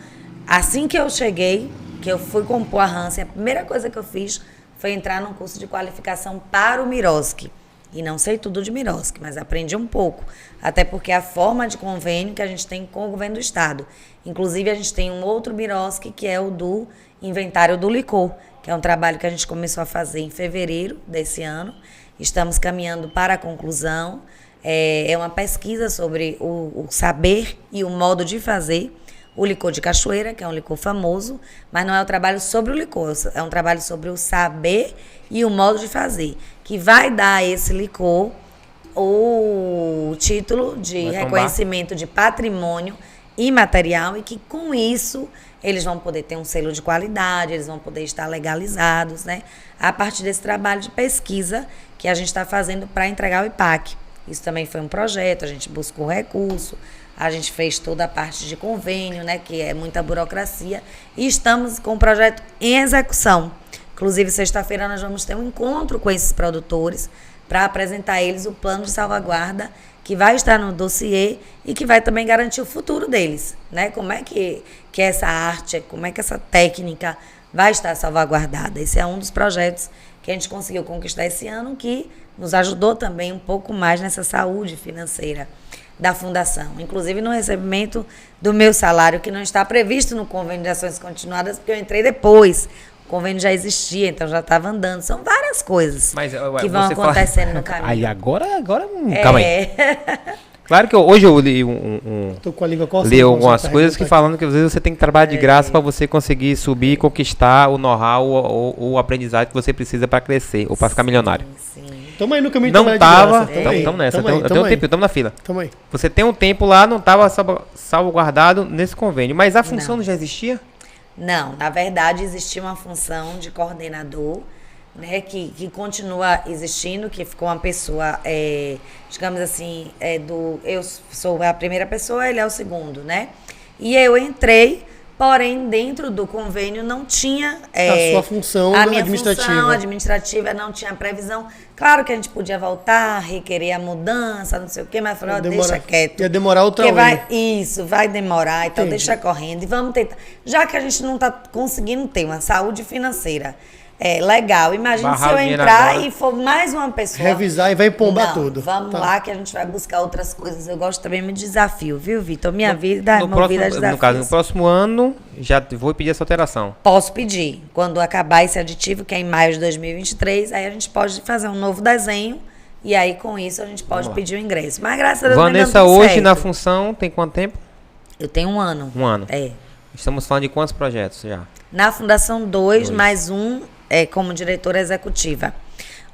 Speaker 3: assim que eu cheguei, que eu fui compor a Hansen, a primeira coisa que eu fiz foi entrar num curso de qualificação para o Miroski. E não sei tudo de Miroski, mas aprendi um pouco. Até porque é a forma de convênio que a gente tem com o governo do estado. Inclusive, a gente tem um outro Miroski, que é o do inventário do licor, que é um trabalho que a gente começou a fazer em fevereiro desse ano. Estamos caminhando para a conclusão. É uma pesquisa sobre o saber e o modo de fazer o licor de cachoeira, que é um licor famoso, mas não é um trabalho sobre o licor, é um trabalho sobre o saber e o modo de fazer, que vai dar a esse licor o título de reconhecimento de patrimônio imaterial e que, com isso, eles vão poder ter um selo de qualidade, eles vão poder estar legalizados, né? A partir desse trabalho de pesquisa que a gente está fazendo para entregar o IPAC. Isso também foi um projeto, a gente buscou recurso, a gente fez toda a parte de convênio, né, que é muita burocracia, e estamos com o projeto em execução. Inclusive, sexta-feira nós vamos ter um encontro com esses produtores para apresentar a eles o plano de salvaguarda que vai estar no dossiê e que vai também garantir o futuro deles, né? Como é que essa arte, como é que essa técnica vai estar salvaguardada. Esse é um dos projetos que a gente conseguiu conquistar esse ano, que nos ajudou também um pouco mais nessa saúde financeira da fundação, inclusive no recebimento do meu salário, que não está previsto no convênio de ações continuadas, porque eu entrei depois. O convênio já existia, então já estava andando. São várias coisas que vão acontecendo no caminho.
Speaker 1: Aí agora calma aí. Claro que hoje eu li
Speaker 2: Tô com a língua coçando,
Speaker 1: li algumas coisas que falando que às vezes você tem que trabalhar de graça para você conseguir subir e conquistar o know-how ou o aprendizado que você precisa para crescer ou para ficar milionário.
Speaker 3: Sim.
Speaker 2: Tamo aí no caminho
Speaker 1: Não
Speaker 2: de
Speaker 1: tava,
Speaker 2: graça.
Speaker 1: estamos nessa, tem um tempo, estamos na fila.
Speaker 2: Tamo aí.
Speaker 1: Você tem um tempo lá, não estava salvaguardado nesse convênio, mas a função não já existia?
Speaker 3: Não, na verdade existia uma função de coordenador, né, que continua existindo, que ficou uma pessoa, digamos assim, eu sou a primeira pessoa, ele é o segundo, né? E eu entrei, porém dentro do convênio não tinha
Speaker 2: a sua função
Speaker 3: a minha
Speaker 2: administrativa.
Speaker 3: função administrativa não tinha previsão. Claro que a gente podia voltar, requerer a mudança, não sei o quê, mas falou, deixa quieto.
Speaker 2: Ia demorar outra
Speaker 3: hora. Isso, vai demorar, então
Speaker 2: Entendi.
Speaker 3: deixa correndo. E vamos tentar. Já que a gente não está conseguindo ter uma saúde financeira legal, imagina se eu entrar e for mais uma pessoa.
Speaker 2: Revisar e vai empombar
Speaker 3: não,
Speaker 2: tudo.
Speaker 3: Vamos lá que a gente vai buscar outras coisas. Eu gosto também de desafio, viu, Vitor? Minha vida é movida a desafios.
Speaker 1: No caso, no próximo ano, já vou pedir essa alteração.
Speaker 3: Posso pedir. Quando acabar esse aditivo, que é em maio de 2023, aí a gente pode fazer um novo desenho e aí com isso a gente pode pedir o ingresso. Mas graças a Deus
Speaker 1: Vanessa,
Speaker 3: não
Speaker 1: hoje
Speaker 3: certo.
Speaker 1: na função, tem quanto tempo?
Speaker 3: Eu tenho 1 ano.
Speaker 1: 1 ano.
Speaker 3: É.
Speaker 1: Estamos falando de quantos projetos já?
Speaker 3: Na Fundação 2, mais um como diretora executiva.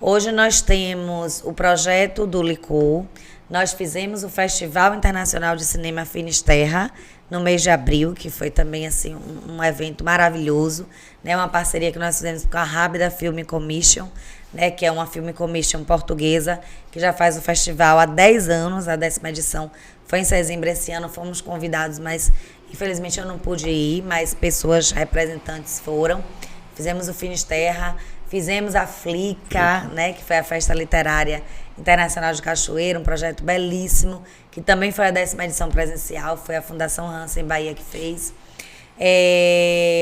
Speaker 3: Hoje nós temos o projeto do licor, nós fizemos o Festival Internacional de Cinema Finisterra no mês de abril, que foi também assim um evento maravilhoso, né? Uma parceria que nós fizemos com a Rábida Film Commission, né? Que é uma Film Commission portuguesa, que já faz o festival há 10 anos, a 10ª edição foi em Sesimbra esse ano, fomos convidados, mas infelizmente eu não pude ir, mas pessoas representantes foram. Fizemos o Finisterra, fizemos a Flica, né, que foi a Festa Literária Internacional de Cachoeira, um projeto belíssimo, que também foi a 10ª edição presencial, foi a Fundação Hansen Bahia que fez.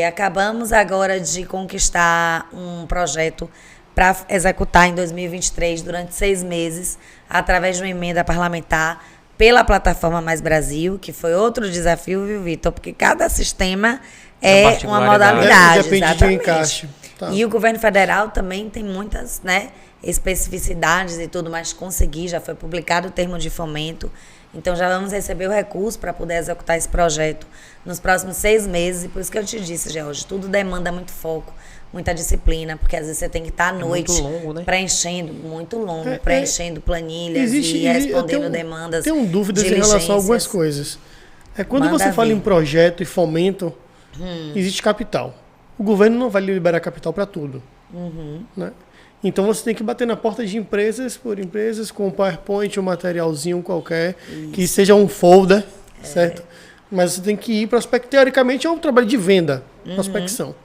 Speaker 3: Acabamos agora de conquistar um projeto para executar em 2023, durante 6 meses, através de uma emenda parlamentar pela Plataforma Mais Brasil, que foi outro desafio, viu, Vitor? Porque cada sistema é uma modalidade.
Speaker 2: Depende
Speaker 3: exatamente.
Speaker 2: de encaixe. Tá.
Speaker 3: E o governo federal também tem muitas, né, especificidades e tudo, mas consegui, já foi publicado o termo de fomento. Então já vamos receber o recurso para poder executar esse projeto nos próximos 6 meses. E por isso que eu te disse, George, tudo demanda muito foco, muita disciplina, porque às vezes você tem que estar à noite
Speaker 1: muito longo, né?
Speaker 3: preenchendo, muito longo, preenchendo planilhas e respondendo demandas.
Speaker 2: Tenho dúvidas em relação a algumas coisas. Quando você fala em projeto e fomento, existe capital. O governo não vai liberar capital para tudo. Né? Então você tem que bater na porta de empresas por empresas com um PowerPoint, um materialzinho qualquer, que seja um folder, certo? Mas você tem que ir teoricamente é um trabalho de venda, prospecção.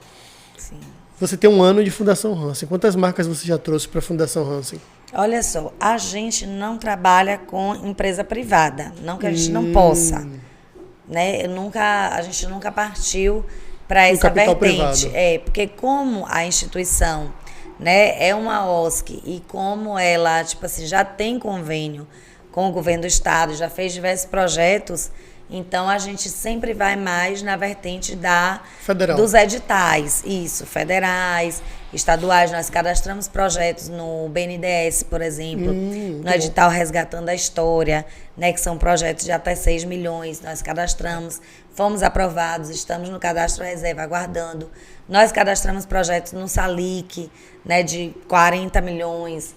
Speaker 3: Sim.
Speaker 2: Você tem um ano de Fundação Hansen. Quantas marcas você já trouxe para a Fundação Hansen?
Speaker 3: Olha só, a gente não trabalha com empresa privada, não que a gente não possa, né? A gente nunca partiu para essa
Speaker 2: capital
Speaker 3: vertente.
Speaker 2: privado.
Speaker 3: Porque como a instituição, né, é uma OSC e como ela, tipo assim, já tem convênio com o governo do estado, já fez diversos projetos, então a gente sempre vai mais na vertente
Speaker 2: Federal.
Speaker 3: dos editais, isso, federais, estaduais. Nós cadastramos projetos no BNDES, por exemplo, no edital Resgatando a História, né, que são projetos de até 6 milhões, nós cadastramos, fomos aprovados, estamos no cadastro reserva aguardando. Nós cadastramos projetos no SALIC, né, de 40 milhões,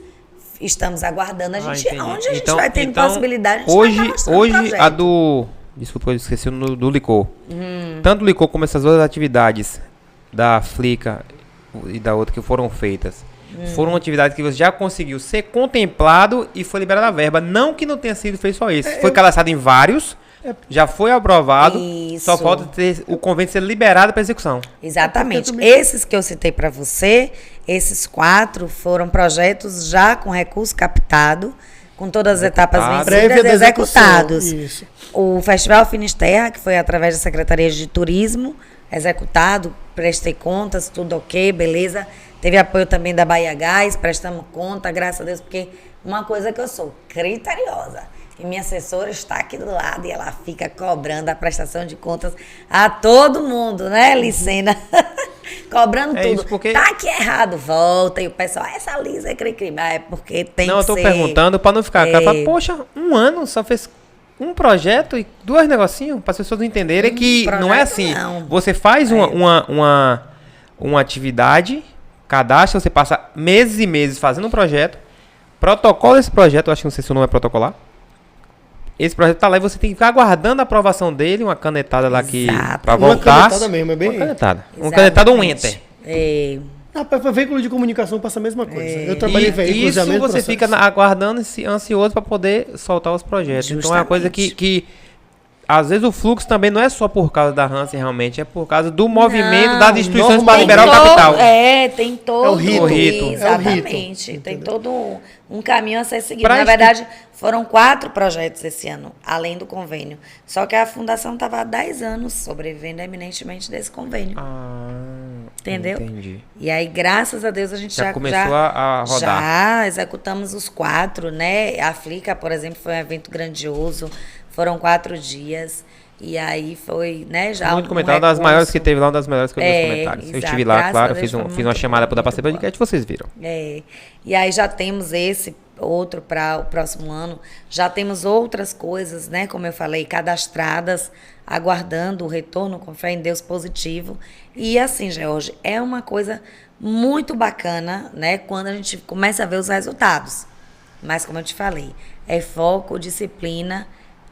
Speaker 3: estamos aguardando.
Speaker 1: Entendi.
Speaker 3: Onde a gente vai tendo possibilidade, a gente
Speaker 1: hoje,
Speaker 3: vai cadastrando
Speaker 1: hoje
Speaker 3: projeto.
Speaker 1: a do... Desculpa, eu esqueci do licor. Tanto o licor como essas outras atividades da Flica e da outra que foram feitas, foram atividades que você já conseguiu ser contemplado e foi liberada a verba. Não que não tenha sido feito só isso. Foi cadastrado em vários, já foi aprovado, só
Speaker 3: Isso.
Speaker 1: falta ter o convênio ser liberado para execução.
Speaker 3: Exatamente.
Speaker 2: também-
Speaker 3: Esses que eu citei para você, esses 4 foram projetos já com recurso captado, com todas as etapas
Speaker 2: Prévia
Speaker 3: vencidas
Speaker 2: da
Speaker 3: e
Speaker 2: execução.
Speaker 3: executados.
Speaker 2: Isso.
Speaker 3: O Festival Finisterra, que foi através da Secretaria de Turismo, executado, prestei contas, tudo ok, beleza. Teve apoio também da Bahia Gás, prestamos conta, graças a Deus, porque uma coisa que eu sou criteriosa. E minha assessora está aqui do lado e ela fica cobrando a prestação de contas a todo mundo, né, Licena? Cobrando
Speaker 1: É
Speaker 3: tudo.
Speaker 1: isso, porque-
Speaker 3: Tá aqui errado, volta. E o pessoal, essa Lisa é cri-cri. Mas é porque tem
Speaker 1: Não, eu
Speaker 3: que
Speaker 1: tô
Speaker 3: ser...
Speaker 1: perguntando para não ficar...
Speaker 3: é,
Speaker 1: Cara, fala, poxa, um ano só fez um projeto e 2 negocinhos para as pessoas entenderem que não é
Speaker 3: projeto
Speaker 1: assim.
Speaker 3: não.
Speaker 1: Você faz uma atividade, cadastra, você passa meses e meses fazendo um projeto, protocola esse projeto, eu acho que não sei se o nome é protocolar. Esse projeto tá lá e você tem que ficar aguardando a aprovação dele, uma canetada lá que
Speaker 3: Exato.
Speaker 1: para
Speaker 2: Uma
Speaker 1: voltar.
Speaker 2: canetada mesmo, é bem-
Speaker 1: Uma canetada. Uma canetada ou um
Speaker 3: Exatamente.
Speaker 1: enter.
Speaker 3: É,
Speaker 2: Para veículo de comunicação passa a mesma coisa. Eu trabalhei em
Speaker 1: E
Speaker 2: veículos
Speaker 1: isso
Speaker 2: é o mesmo
Speaker 1: você
Speaker 2: processo.
Speaker 1: fica aguardando, ansioso para poder soltar os projetos. Então é uma coisa que às vezes o fluxo também não é só por causa da Hansen realmente, é por causa do movimento
Speaker 3: Não,
Speaker 1: das instituições para
Speaker 2: normal.
Speaker 1: liberar o
Speaker 3: Tem
Speaker 1: capital.
Speaker 3: tem todo.
Speaker 2: É o rito.
Speaker 1: O rito.
Speaker 3: Exatamente.
Speaker 2: É o rito,
Speaker 3: Tem todo um caminho a ser seguido.
Speaker 1: Pra
Speaker 3: Na
Speaker 1: isso-
Speaker 3: verdade, foram 4 projetos esse ano, além do convênio. Só que a fundação estava há 10 anos sobrevivendo eminentemente desse convênio. Entendeu?
Speaker 1: Entendi.
Speaker 3: E aí, graças a Deus, a gente
Speaker 1: Já
Speaker 3: já
Speaker 1: começou a rodar.
Speaker 3: Já executamos os 4, né? A Flica, por exemplo, foi um evento grandioso. Foram 4 dias. E aí foi, né, já
Speaker 1: Muito
Speaker 3: um
Speaker 1: comentário, uma das maiores
Speaker 3: recurso.
Speaker 1: que teve lá, uma das melhores que eu vi os comentários. Eu
Speaker 3: exato.
Speaker 1: estive lá,
Speaker 3: Graças
Speaker 1: claro,
Speaker 3: a Deus, foi
Speaker 1: fiz uma
Speaker 3: muito
Speaker 1: chamada
Speaker 3: bom,
Speaker 1: para dar
Speaker 3: muito
Speaker 1: participação de vocês viram.
Speaker 3: E aí já temos esse outro para o próximo ano. Já temos outras coisas, né? Como eu falei, cadastradas, aguardando o retorno com fé em Deus positivo. E assim, George, é uma coisa muito bacana, né? Quando a gente começa a ver os resultados. Mas como eu te falei, é foco, disciplina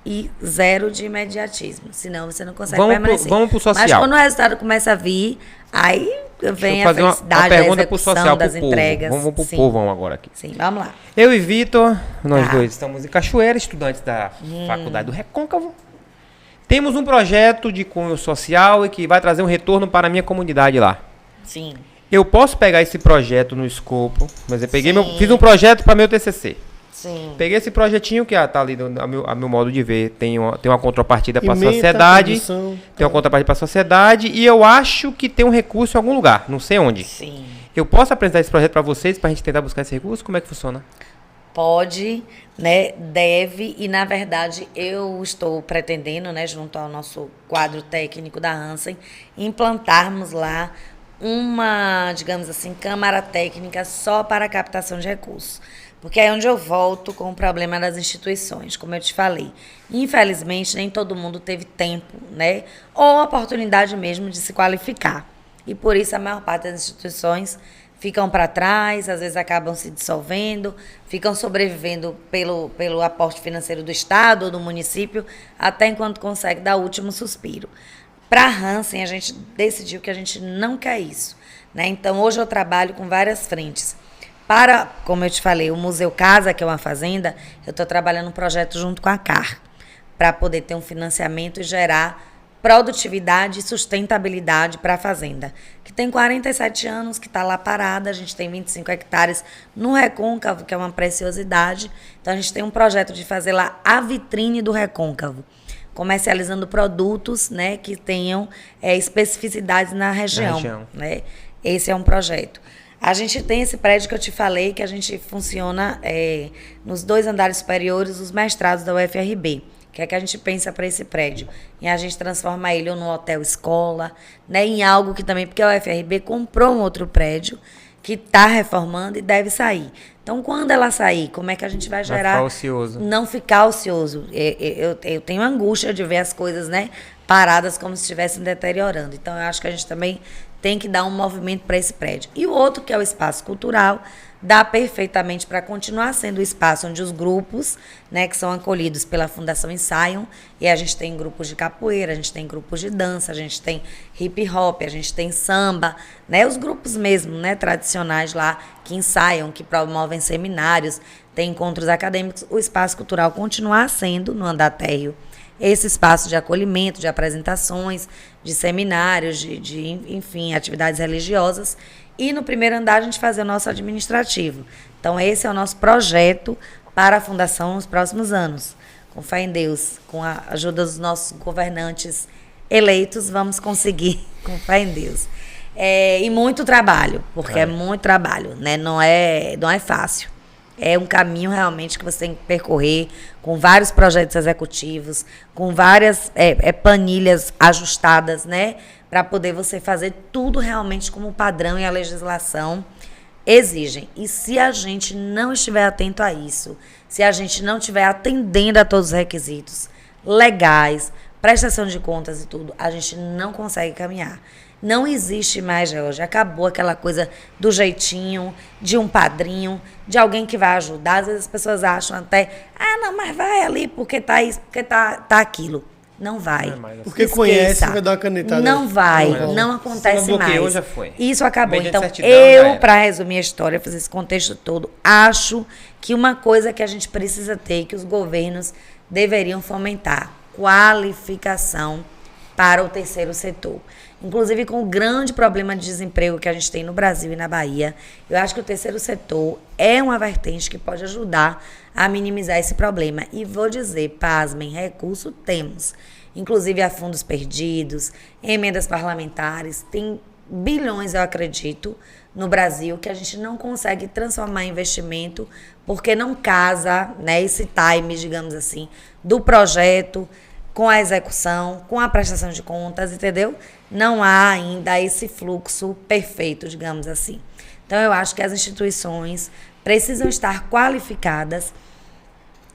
Speaker 3: e 0 de imediatismo. Senão você não consegue permanecer.
Speaker 1: Vamos pro social.
Speaker 3: Mas quando o resultado começa a vir, aí vem
Speaker 1: Deixa eu
Speaker 3: a
Speaker 1: fazer uma
Speaker 3: felicidade, a
Speaker 1: pergunta pro
Speaker 3: execução
Speaker 1: social, pro
Speaker 3: das
Speaker 1: povo.
Speaker 3: entregas.
Speaker 1: Vamos pro
Speaker 3: Sim.
Speaker 1: povão agora aqui.
Speaker 3: Sim, vamos lá.
Speaker 1: Eu e Vitor, nós
Speaker 3: Tá.
Speaker 1: dois estamos em Cachoeira, estudantes da Faculdade do Recôncavo. Temos um projeto de cunho social e que vai trazer um retorno para a minha comunidade lá.
Speaker 3: Sim.
Speaker 1: Eu posso pegar esse projeto no escopo, mas eu peguei
Speaker 3: Sim.
Speaker 1: fiz um projeto para meu TCC.
Speaker 3: Sim.
Speaker 1: Peguei esse projetinho que tá ali, a meu modo de ver, tem uma contrapartida para a
Speaker 2: Ementa,
Speaker 1: sociedade,
Speaker 2: produção,
Speaker 1: tem uma contrapartida para a sociedade e eu acho que tem um recurso em algum lugar, não sei onde.
Speaker 3: Sim.
Speaker 1: Eu posso apresentar esse projeto para vocês, para a gente tentar buscar esse recurso? Como é que funciona?
Speaker 3: Pode, né? Deve, e na verdade eu estou pretendendo, né, junto ao nosso quadro técnico da Hansen, implantarmos lá uma, digamos assim, câmara técnica só para a captação de recursos. Porque é onde eu volto com o problema das instituições, como eu te falei. Infelizmente, nem todo mundo teve tempo, né? Ou oportunidade mesmo de se qualificar. E por isso a maior parte das instituições ficam para trás, às vezes acabam se dissolvendo, ficam sobrevivendo pelo aporte financeiro do Estado ou do município, até enquanto consegue dar o último suspiro. Para a Hansen, a gente decidiu que a gente não quer isso, né? Então, hoje eu trabalho com várias frentes. Para, como eu te falei, o Museu Casa, que é uma fazenda, eu estou trabalhando um projeto junto com a CAR, para poder ter um financiamento e gerar produtividade e sustentabilidade para a fazenda, que tem 47 anos, que está lá parada, a gente tem 25 hectares no Recôncavo, que é uma preciosidade, então a gente tem um projeto de fazer lá a vitrine do Recôncavo, comercializando produtos, né, que tenham especificidades na região. Né? Esse é um projeto. A gente tem esse prédio que eu te falei, que a gente funciona nos 2 andares superiores, os mestrados da UFRB. O que é que a gente pensa para esse prédio? Em a gente transformar ele no hotel escola, né, em algo que também, porque a UFRB comprou um outro prédio que está reformando e deve sair. Então, quando ela sair, como é que a gente vai gerar...
Speaker 1: Ficar ocioso. Não
Speaker 3: ficar ocioso. Eu tenho angústia de ver as coisas, né, paradas como se estivessem deteriorando. Então, eu acho que a gente também tem que dar um movimento para esse prédio. E o outro, que é o espaço cultural, dá perfeitamente para continuar sendo o espaço onde os grupos, né, que são acolhidos pela Fundação ensaiam, e a gente tem grupos de capoeira, a gente tem grupos de dança, a gente tem hip hop, a gente tem samba, né, os grupos mesmo, né, tradicionais lá que ensaiam, que promovem seminários, tem encontros acadêmicos, o espaço cultural continuar sendo no andar térreo esse espaço de acolhimento, de apresentações, de seminários, enfim, atividades religiosas. E no primeiro andar a gente fazer o nosso administrativo. Então esse é o nosso projeto para a Fundação nos próximos anos. Com fé em Deus, com a ajuda dos nossos governantes eleitos, vamos conseguir, com fé em Deus. E muito trabalho, porque é muito trabalho, né? Não é fácil. É um caminho realmente que você tem que percorrer com vários projetos executivos, com várias planilhas ajustadas, né? Para poder você fazer tudo realmente como o padrão e a legislação exigem. E se a gente não estiver atento a isso, se a gente não estiver atendendo a todos os requisitos legais, prestação de contas e tudo, a gente não consegue caminhar. Não existe mais, George. Acabou aquela coisa do jeitinho, de um padrinho, de alguém que vai ajudar. Às vezes as pessoas acham até, não, mas vai ali porque tá isso, porque tá aquilo. Não vai.
Speaker 2: Porque
Speaker 3: Esqueça.
Speaker 2: Conhece, vai dar uma canetada.
Speaker 3: Não vai, não acontece mais.
Speaker 1: Já foi.
Speaker 3: Isso acabou.
Speaker 1: Mediante
Speaker 3: Então,
Speaker 1: certidão,
Speaker 3: para resumir a história, fazer esse contexto todo, acho que uma coisa que a gente precisa ter, que os governos deveriam fomentar, qualificação para o terceiro setor. Inclusive, com o grande problema de desemprego que a gente tem no Brasil e na Bahia, eu acho que o terceiro setor é uma vertente que pode ajudar a minimizar esse problema. E vou dizer, pasmem, recurso temos. Inclusive, há fundos perdidos, emendas parlamentares, tem bilhões, eu acredito, no Brasil, que a gente não consegue transformar em investimento porque não casa, né, esse time, digamos assim, do projeto com a execução, com a prestação de contas, entendeu? Não há ainda esse fluxo perfeito, digamos assim. Então, eu acho que as instituições precisam estar qualificadas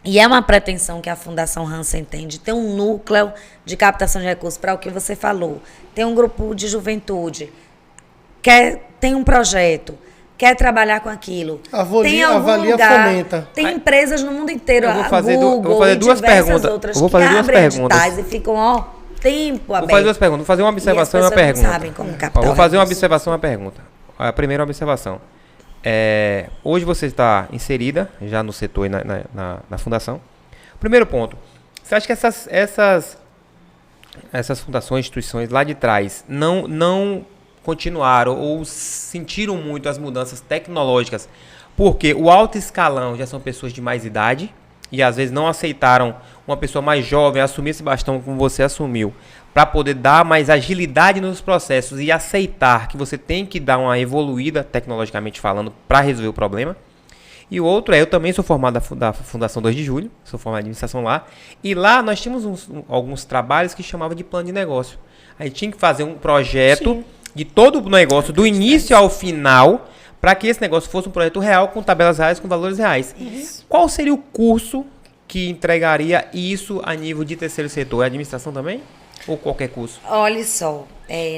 Speaker 3: e é uma pretensão que a Fundação Hansen tem de ter um núcleo de captação de recursos para o que você falou. Tem um grupo de juventude, tem um projeto, quer trabalhar com aquilo.
Speaker 2: Avalia, fomenta.
Speaker 3: Tem empresas no mundo inteiro,
Speaker 1: eu vou fazer
Speaker 3: duas
Speaker 1: perguntas.
Speaker 3: Outras
Speaker 1: eu vou fazer
Speaker 3: que
Speaker 1: duas
Speaker 3: abrem
Speaker 1: perguntas.
Speaker 3: editais e ficam, tempo aberto.
Speaker 1: Vou fazer duas perguntas. Vou fazer uma observação e uma pergunta.
Speaker 3: Não sabem como captar
Speaker 1: vou fazer uma
Speaker 3: recursos.
Speaker 1: observação e uma pergunta. A primeira observação. Hoje você está inserida já no setor e na fundação. Primeiro ponto. Você acha que essas fundações, instituições lá de trás não continuaram ou sentiram muito as mudanças tecnológicas porque o alto escalão já são pessoas de mais idade e às vezes não aceitaram uma pessoa mais jovem assumir esse bastão como você assumiu, para poder dar mais agilidade nos processos e aceitar que você tem que dar uma evoluída tecnologicamente falando para resolver o problema. E o outro eu também sou formado da Fundação 2 de Julho, sou formado em administração lá, e lá nós tínhamos alguns trabalhos que chamavam de plano de negócio. A gente tinha que fazer um projeto
Speaker 3: Sim.
Speaker 1: de todo o negócio, do início ao final, para que esse negócio fosse um projeto real, com tabelas reais, com valores reais.
Speaker 3: Isso.
Speaker 1: Qual seria o curso que entregaria isso a nível de terceiro setor? É administração também? Ou qualquer curso?
Speaker 3: Olha só,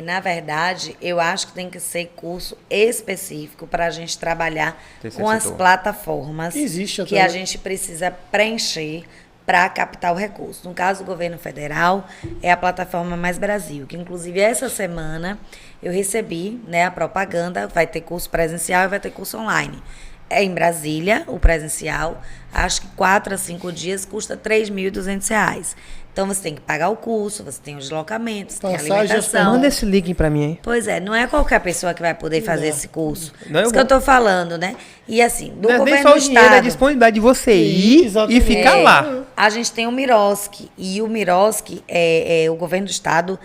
Speaker 3: na verdade, eu acho que tem que ser curso específico para a gente trabalhar
Speaker 1: Terceiro
Speaker 3: com as
Speaker 1: setor.
Speaker 3: plataformas
Speaker 2: Existe
Speaker 3: que
Speaker 2: até,
Speaker 3: a
Speaker 2: né?
Speaker 3: gente precisa preencher para captar o recurso. No caso do governo federal, é a plataforma Mais Brasil, que inclusive essa semana eu recebi, né, a propaganda, vai ter curso presencial e vai ter curso online. É em Brasília, o presencial. Acho que 4 a 5 dias custa R$ 3.200. Então, você tem que pagar o curso, você tem os deslocamentos, tem a
Speaker 2: Passagem,
Speaker 3: alimentação.
Speaker 1: Manda esse link pra mim aí.
Speaker 3: Pois é, não é qualquer pessoa que vai poder fazer esse curso.
Speaker 1: Não,
Speaker 3: Isso que eu tô falando, né? E assim, do
Speaker 1: Não é nem
Speaker 3: governo
Speaker 1: só
Speaker 3: do
Speaker 1: o dinheiro, é a
Speaker 3: estado,
Speaker 1: disponibilidade de você ir
Speaker 2: Exatamente.
Speaker 1: e ficar lá.
Speaker 3: a gente tem o Miroski. E o Miroski, o governo do estado,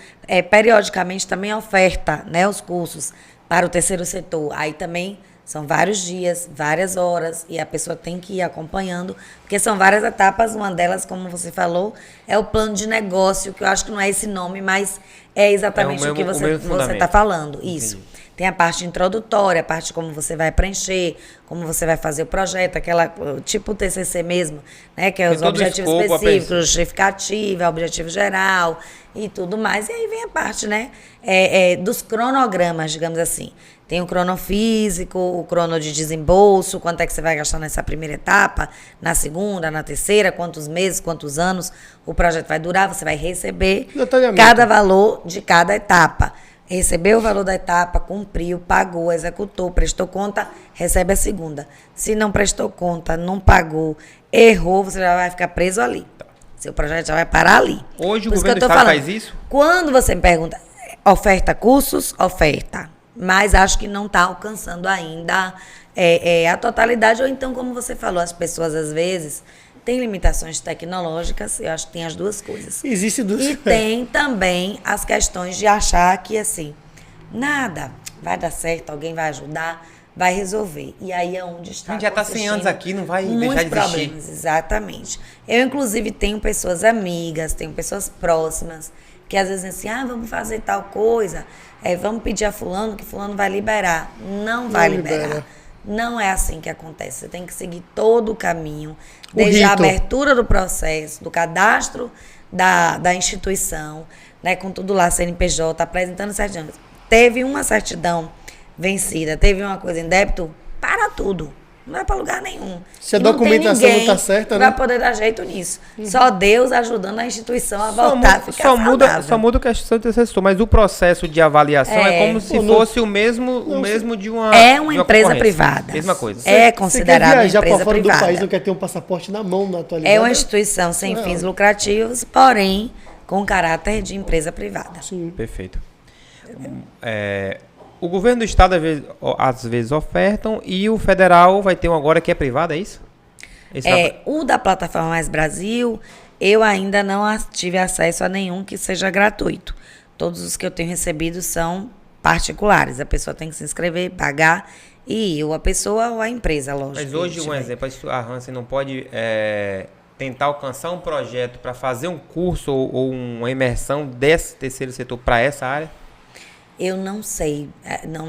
Speaker 3: periodicamente também oferta, né, os cursos para o terceiro setor. Aí também são vários dias, várias horas, e a pessoa tem que ir acompanhando, porque são várias etapas. Uma delas, como você falou, é o plano de negócio, que eu acho que não é esse nome, mas é exatamente
Speaker 1: É o
Speaker 3: o que
Speaker 1: mesmo
Speaker 3: você
Speaker 1: fundamento.
Speaker 3: está falando. Isso. Tem a parte introdutória, a parte como você vai preencher, como você vai fazer o projeto, aquela tipo o TCC mesmo, né? Que é
Speaker 1: Tem
Speaker 3: os
Speaker 1: todo o
Speaker 3: objetivos
Speaker 1: escopo a
Speaker 3: específicos,
Speaker 1: pensar.
Speaker 3: justificativa, objetivo geral e tudo mais. E aí vem a parte, né? Dos cronogramas, digamos assim. Tem o crono físico, o crono de desembolso, quanto é que você vai gastar nessa primeira etapa, na segunda, na terceira, quantos meses, quantos anos o projeto vai durar, você vai receber
Speaker 2: Detalhamento.
Speaker 3: cada valor de cada etapa. Recebeu o valor da etapa, cumpriu, pagou, executou, prestou conta, recebe a segunda. Se não prestou conta, não pagou, errou, você já vai ficar preso ali. Seu projeto já vai parar ali.
Speaker 1: Hoje o
Speaker 3: Por isso que
Speaker 1: governo
Speaker 3: eu
Speaker 1: do
Speaker 3: tô
Speaker 1: estado
Speaker 3: falando.
Speaker 1: faz isso?
Speaker 3: Quando você me pergunta, oferta cursos? Oferta. Mas acho que não está alcançando ainda a totalidade. Ou então, como você falou, as pessoas às vezes têm limitações tecnológicas. Eu acho que tem as duas coisas.
Speaker 2: Existe duas.
Speaker 3: E tem também as questões de achar que, assim, nada vai dar certo, alguém vai ajudar, vai resolver. E aí é onde está
Speaker 1: A gente já tá 100 anos aqui, não vai
Speaker 3: muitos
Speaker 1: deixar de existir.
Speaker 3: problemas, exatamente. Eu, inclusive, tenho pessoas amigas, tenho pessoas próximas, que às vezes dizem assim, vamos fazer tal coisa, vamos pedir a fulano, que fulano vai liberar. Não vai liberar.
Speaker 2: libera.
Speaker 3: Não é assim que acontece. Você tem que seguir todo o caminho, desde a
Speaker 2: rito.
Speaker 3: abertura do processo, do cadastro da instituição, né, com tudo lá, CNPJ, apresentando certidão. Teve uma certidão vencida, teve uma coisa em débito, para tudo. Não vai para lugar nenhum.
Speaker 2: Se a
Speaker 3: E não tem
Speaker 2: documentação não
Speaker 3: ninguém
Speaker 2: tá certa,
Speaker 3: pra
Speaker 2: né?
Speaker 3: poder dar jeito nisso. Só Deus ajudando a instituição a voltar a ficar
Speaker 1: só muda
Speaker 3: saudável.
Speaker 1: a questão do terceiro setor, mas o processo de avaliação é como se
Speaker 2: Pô, não-
Speaker 1: fosse o mesmo de uma
Speaker 3: É uma
Speaker 1: de
Speaker 3: empresa
Speaker 1: concorrência.
Speaker 3: privada.
Speaker 1: Mesma coisa.
Speaker 3: É considerado
Speaker 2: Você quer
Speaker 3: uma
Speaker 2: viajar
Speaker 3: empresa
Speaker 2: para fora
Speaker 3: privada.
Speaker 2: do país, não quer ter um passaporte na mão na atualidade?
Speaker 3: É uma instituição sem fins lucrativos, porém com caráter de empresa privada.
Speaker 2: Sim.
Speaker 1: Perfeito. O governo do estado às vezes ofertam e o federal vai ter um agora que é privado, é isso? Esse
Speaker 3: O da Plataforma Mais Brasil, eu ainda não tive acesso a nenhum que seja gratuito. Todos os que eu tenho recebido são particulares. A pessoa tem que se inscrever, pagar, e ou a pessoa ou a empresa, lógico.
Speaker 1: Mas hoje,
Speaker 3: que
Speaker 1: um
Speaker 3: tiver.
Speaker 1: exemplo, a Hansen não pode tentar alcançar um projeto para fazer um curso ou uma imersão desse terceiro setor para essa área?
Speaker 3: Eu não sei,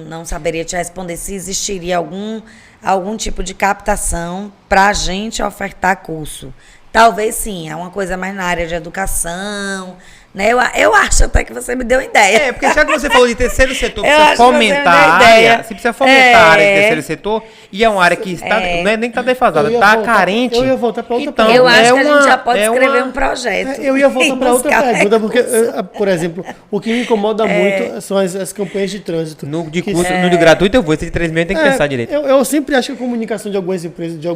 Speaker 3: não saberia te responder se existiria algum tipo de captação para a gente ofertar curso. Talvez sim, é uma coisa mais na área de educação, né? Eu acho até que você me deu ideia.
Speaker 1: Porque já que você falou de terceiro setor,
Speaker 3: Eu
Speaker 1: precisa
Speaker 3: acho que você me
Speaker 1: fomentar
Speaker 3: deu
Speaker 1: a
Speaker 3: ideia.
Speaker 1: área. Você precisa fomentar a área de terceiro setor e é uma área que está, não é nem que está defasada,
Speaker 2: Eu ia
Speaker 1: está
Speaker 2: voltar-
Speaker 1: carente.
Speaker 2: eu ia voltar pra outra
Speaker 1: Então,
Speaker 2: pergunta.
Speaker 3: Eu acho
Speaker 1: é
Speaker 3: que a gente já pode
Speaker 1: é
Speaker 3: escrever
Speaker 1: uma-
Speaker 3: um projeto.
Speaker 2: Eu ia voltar
Speaker 3: e
Speaker 2: para outra
Speaker 3: buscar
Speaker 2: pergunta, porque,
Speaker 3: recursos.
Speaker 2: por exemplo, o que me incomoda muito são as campanhas de trânsito.
Speaker 1: No de
Speaker 2: Que-
Speaker 1: curso, no de gratuito eu vou, esse de 3 meses tem que pensar direito.
Speaker 2: Eu sempre acho que a comunicação de algumas empresas, de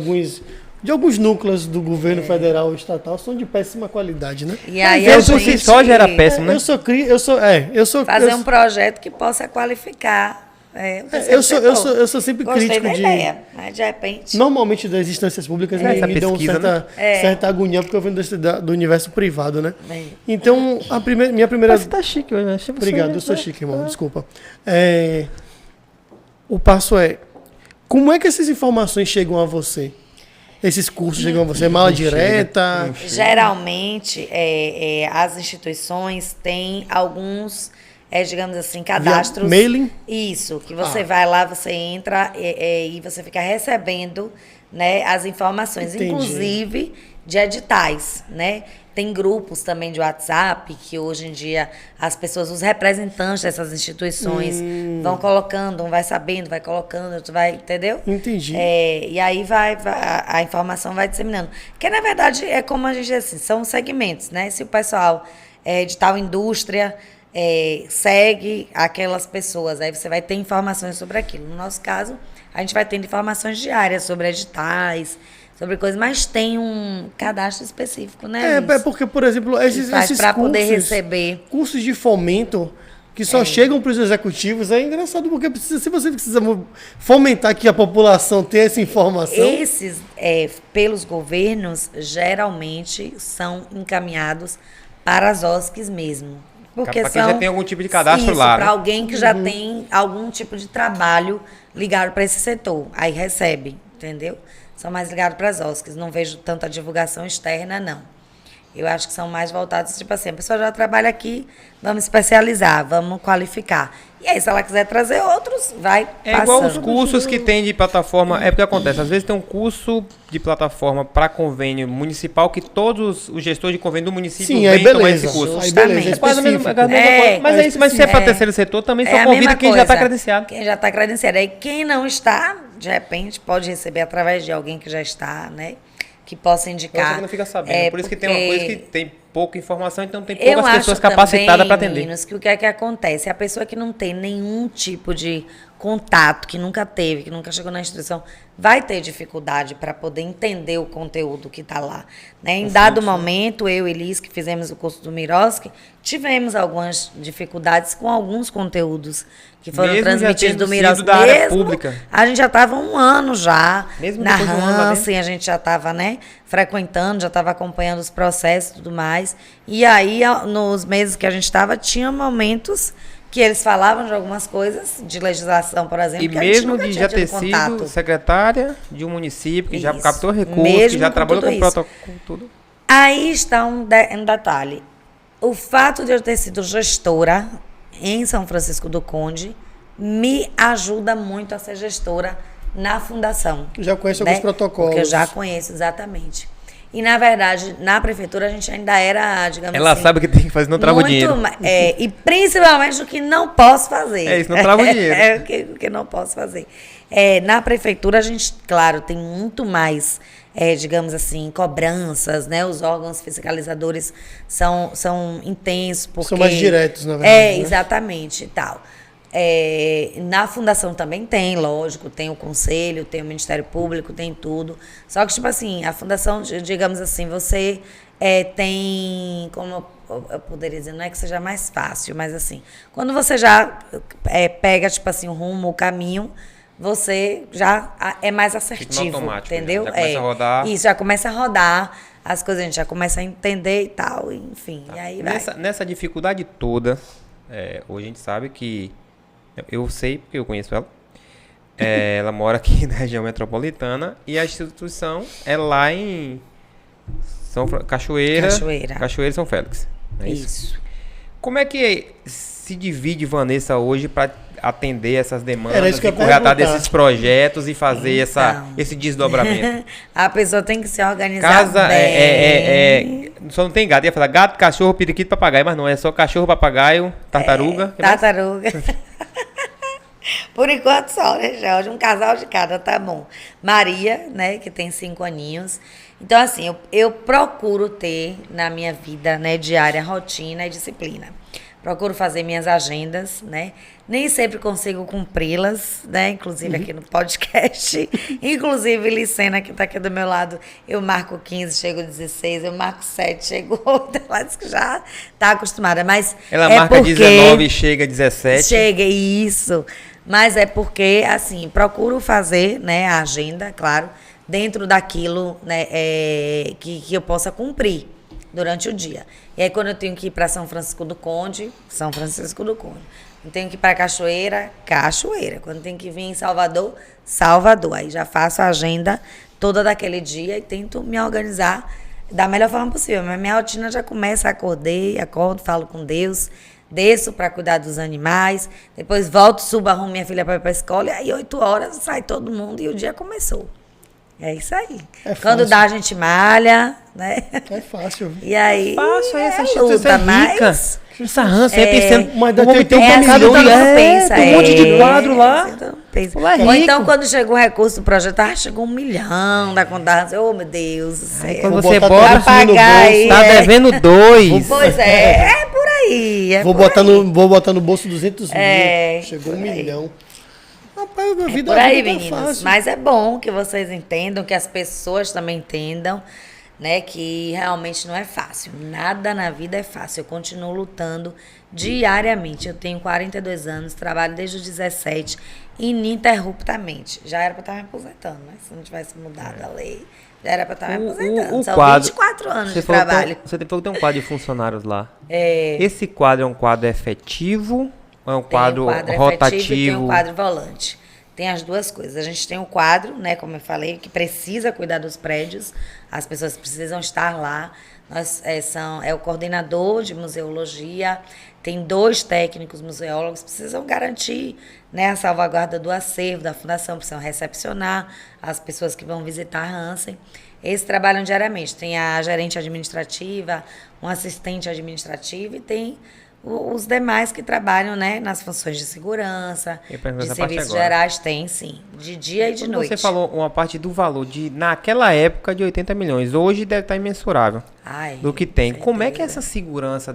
Speaker 2: alguns núcleos do governo federal e estatal são de péssima qualidade, né?
Speaker 3: E aí
Speaker 1: Mas
Speaker 3: a
Speaker 1: eu por si
Speaker 3: gente
Speaker 1: só já era péssimo, né?
Speaker 2: Eu sou
Speaker 3: fazer um projeto que possa qualificar. O terceiro
Speaker 2: eu
Speaker 3: setor.
Speaker 2: eu sou sempre
Speaker 3: Gostei
Speaker 2: crítico
Speaker 3: da
Speaker 2: de
Speaker 3: ideia, mas de repente.
Speaker 2: normalmente das instâncias públicas
Speaker 1: Essa
Speaker 2: me dão
Speaker 1: pesquisa,
Speaker 2: certa agonia porque eu venho do universo privado, né?
Speaker 3: Bem.
Speaker 2: Então, minha primeira
Speaker 1: Mas você tá chique hoje, né? Achei você-
Speaker 2: Obrigado, eu sou chique, irmão, desculpa. O passo é, como é que essas informações chegam a você? Esses cursos chegam a você? Mala direta?
Speaker 3: Geralmente, as instituições têm alguns, digamos assim, cadastros.
Speaker 2: mailing?
Speaker 3: Isso, que você vai lá, você entra e você fica recebendo, né, as informações,
Speaker 2: Entendi.
Speaker 3: inclusive de editais, né? Tem grupos também de WhatsApp que hoje em dia as pessoas, os representantes dessas instituições vão colocando, um vai sabendo, vai colocando, outro vai, entendeu?
Speaker 2: Entendi.
Speaker 3: E aí a informação vai disseminando. Porque, na verdade, é como a gente diz assim, são segmentos, né? Se o pessoal de tal indústria segue aquelas pessoas, aí você vai ter informações sobre aquilo. No nosso caso, a gente vai tendo informações diárias sobre editais, sobre coisas, mas tem um cadastro específico, né?
Speaker 2: É porque, por exemplo, esses
Speaker 3: para poder
Speaker 2: cursos,
Speaker 3: receber.
Speaker 2: cursos de fomento que só chegam para os executivos, é engraçado, porque se você precisa fomentar que a população tenha essa informação...
Speaker 3: Esses, pelos governos, geralmente são encaminhados para as OSCs mesmo. Porque
Speaker 1: Para quem já tem algum tipo de cadastro
Speaker 3: isso,
Speaker 1: lá,
Speaker 3: para
Speaker 1: né?
Speaker 3: alguém que já tem algum tipo de trabalho ligado para esse setor. Aí recebe, entendeu? São mais ligados para as OSCs. Não vejo tanta divulgação externa, não. Eu acho que são mais voltados, tipo assim, a pessoa já trabalha aqui, vamos especializar, vamos qualificar. E aí, se ela quiser trazer outros, vai passando.
Speaker 1: Igual os cursos que tem de plataforma. É porque acontece, às vezes tem um curso de plataforma para convênio municipal que todos os gestores de convênio do município
Speaker 2: Sim, aí
Speaker 1: vêm tomar
Speaker 2: beleza.
Speaker 1: esse curso.
Speaker 2: Aí beleza, é
Speaker 1: É quase a mesma,
Speaker 2: específico.
Speaker 1: é a mesma coisa. Mas é isso, mas se é para terceiro setor, também só
Speaker 3: a
Speaker 1: convida
Speaker 3: mesma
Speaker 1: quem já está
Speaker 3: coisa.
Speaker 1: credenciado.
Speaker 3: Quem já está credenciado. Aí quem não está, de repente, pode receber através de alguém que já está, né? Que possa indicar.
Speaker 1: Você que não fica sabendo. Por isso que tem uma coisa que tem pouca informação, então tem
Speaker 3: Eu
Speaker 1: poucas pessoas
Speaker 3: acho
Speaker 1: capacitadas para
Speaker 3: também,
Speaker 1: atender.
Speaker 3: meninos, que o que é que acontece? A pessoa que não tem nenhum tipo de contato, que nunca teve, que nunca chegou na instituição, vai ter dificuldade para poder entender o conteúdo que está lá. Né? Em dado momento, eu e Liz, que fizemos o curso do Miroski, tivemos algumas dificuldades com alguns conteúdos que foram
Speaker 1: Mesmo já
Speaker 3: transmitidos
Speaker 1: tendo
Speaker 3: do Miroski.
Speaker 1: sido da área pública.
Speaker 3: A gente já estava um ano já
Speaker 1: Mesmo
Speaker 3: na
Speaker 1: depois de um ano lá dentro?
Speaker 3: Hansen, a gente já estava, né, frequentando, já estava acompanhando os processos e tudo mais. E aí, nos meses que a gente estava, tinha momentos que eles falavam de algumas coisas, de legislação, por exemplo,
Speaker 1: E
Speaker 3: que a gente
Speaker 1: mesmo
Speaker 3: nunca
Speaker 1: de
Speaker 3: tinha
Speaker 1: já
Speaker 3: tido
Speaker 1: ter
Speaker 3: contato.
Speaker 1: sido secretária de um município, que já
Speaker 3: Isso.
Speaker 1: captou recursos,
Speaker 3: Mesmo
Speaker 1: que já
Speaker 3: com
Speaker 1: trabalhou
Speaker 3: tudo
Speaker 1: com
Speaker 3: isso.
Speaker 1: protocolo, tudo.
Speaker 3: Aí está um detalhe. O fato de eu ter sido gestora em São Francisco do Conde me ajuda muito a ser gestora na fundação.
Speaker 2: Já conhece alguns protocolos.
Speaker 3: Porque eu já conheço, exatamente. E, na verdade, na prefeitura a gente ainda era, digamos
Speaker 1: Ela
Speaker 3: assim...
Speaker 1: sabe o que tem que fazer, não trava o dinheiro.
Speaker 3: E principalmente o que não posso fazer.
Speaker 1: É isso, não trava o dinheiro.
Speaker 3: É o que não posso fazer. Na prefeitura a gente, claro, tem muito mais, digamos assim, cobranças, né? Os órgãos fiscalizadores são intensos. Porque,
Speaker 2: São mais diretos, na verdade. Né?
Speaker 3: Exatamente, e tal. Na fundação também tem, lógico, tem o conselho, tem o Ministério Público, tem tudo. Só que, tipo assim, a fundação, digamos assim, você tem, como eu poderia dizer, não é que seja mais fácil, mas assim, quando você já pega, tipo assim, o rumo, o caminho, você já é mais assertivo,
Speaker 1: automático,
Speaker 3: entendeu?
Speaker 1: já começa a rodar.
Speaker 3: Isso, já começa a rodar, as coisas a gente já começa a entender e tal, enfim, e aí vai.
Speaker 1: Nessa dificuldade toda, hoje a gente sabe que... Eu sei, porque eu conheço ela. Ela mora aqui na região metropolitana e a instituição é lá em Cachoeira e São Félix. É
Speaker 3: Isso.
Speaker 1: Como é que se divide, Vanessa, hoje para atender essas demandas
Speaker 2: Era isso que eu
Speaker 1: e
Speaker 2: ia
Speaker 1: correr atrás
Speaker 2: perguntar.
Speaker 1: desses projetos e fazer
Speaker 3: Então.
Speaker 1: esse desdobramento?
Speaker 3: A pessoa tem que se organizar
Speaker 1: Casa
Speaker 3: bem.
Speaker 1: só não tem gato. Ia falar gato, cachorro, periquito, papagaio, mas não, é só cachorro, papagaio, tartaruga. Que mais?
Speaker 3: Tartaruga. Por enquanto só, né, Jorge? Um casal de cada, tá bom. Maria, né, que tem 5 aninhos. Então, assim, eu procuro ter na minha vida, né, diária, rotina e disciplina. Procuro fazer minhas agendas, né? Nem sempre consigo cumpri-las, né? Inclusive aqui no podcast. Inclusive, Licena, que está aqui do meu lado, eu marco 15, chego 16, eu marco 7, chego 8. Ela diz que já está acostumada, mas
Speaker 1: Ela marca 19 e chega 17.
Speaker 3: Chega, isso. Mas é porque, assim, procuro fazer, né, a agenda, claro, dentro daquilo, né, que eu possa cumprir durante o dia. E aí, quando eu tenho que ir para São Francisco do Conde, São Francisco do Conde. Eu tenho que ir para Cachoeira, Cachoeira. Quando eu tenho que vir em Salvador, Salvador. Aí já faço a agenda toda daquele dia e tento me organizar da melhor forma possível. Mas minha rotina já começa, acordo, falo com Deus, desço para cuidar dos animais, depois volto, subo, arrumo minha filha para ir para a escola, e aí 8 horas sai todo mundo e o dia começou. É isso aí. Quando dá, a gente malha, né?
Speaker 2: É fácil.
Speaker 3: E aí.
Speaker 1: Fácil, essa
Speaker 3: luta,
Speaker 1: instituição é rica.
Speaker 3: mas.
Speaker 1: Essa rança aí pensando.
Speaker 2: Mas
Speaker 1: o homem tem um
Speaker 3: assim,
Speaker 1: bocado
Speaker 3: todo mundo
Speaker 1: de
Speaker 3: pensa,
Speaker 1: tem um monte de quadro lá.
Speaker 3: Então, pensa.
Speaker 1: Lá é
Speaker 3: Ou
Speaker 1: rico.
Speaker 3: então, quando chegou o recurso do projeto, chegou 1 milhão da conta. Oh, meu Deus do céu.
Speaker 1: Quando
Speaker 2: Vou
Speaker 1: você
Speaker 2: botar
Speaker 1: bota,
Speaker 2: tudo assim no
Speaker 3: pagar
Speaker 2: bolso.
Speaker 3: aí,
Speaker 1: tá devendo 2.
Speaker 3: Pois é por aí.
Speaker 2: Vou botar no bolso 200 mil.
Speaker 3: É,
Speaker 2: Chegou 1
Speaker 3: por aí.
Speaker 2: milhão. Rapaz, a vida,
Speaker 3: Por
Speaker 2: a
Speaker 3: aí,
Speaker 2: vida tá
Speaker 3: meninos.
Speaker 2: fácil.
Speaker 3: Mas é bom que vocês entendam, que as pessoas também entendam, né? Que realmente não é fácil. Nada na vida é fácil. Eu continuo lutando diariamente. Eu tenho 42 anos, trabalho desde os 17, ininterruptamente. Já era para estar me aposentando, né? Se não tivesse mudado a lei, já era para estar me aposentando. São
Speaker 1: quadro,
Speaker 3: 24 anos de
Speaker 1: falou que
Speaker 3: trabalho.
Speaker 1: Você falou que tem um quadro de funcionários lá. Esse quadro é um quadro efetivo ou é um quadro
Speaker 3: Tem um quadro
Speaker 1: rotativo?
Speaker 3: efetivo e tem um quadro volante. Tem as duas coisas. A gente tem o quadro, né, como eu falei, que precisa cuidar dos prédios. As pessoas precisam estar lá. É o coordenador de museologia, tem 2 técnicos museólogos, precisam garantir, né, a salvaguarda do acervo da fundação, precisam recepcionar as pessoas que vão visitar a Hansen. Eles trabalham diariamente. Tem a gerente administrativa, um assistente administrativo e tem os demais que trabalham, né, nas funções de segurança, de serviços gerais, tem sim, de dia e de noite.
Speaker 1: Você falou uma parte do valor naquela época de 80 milhões, hoje deve estar imensurável do que tem. Como é que é essa segurança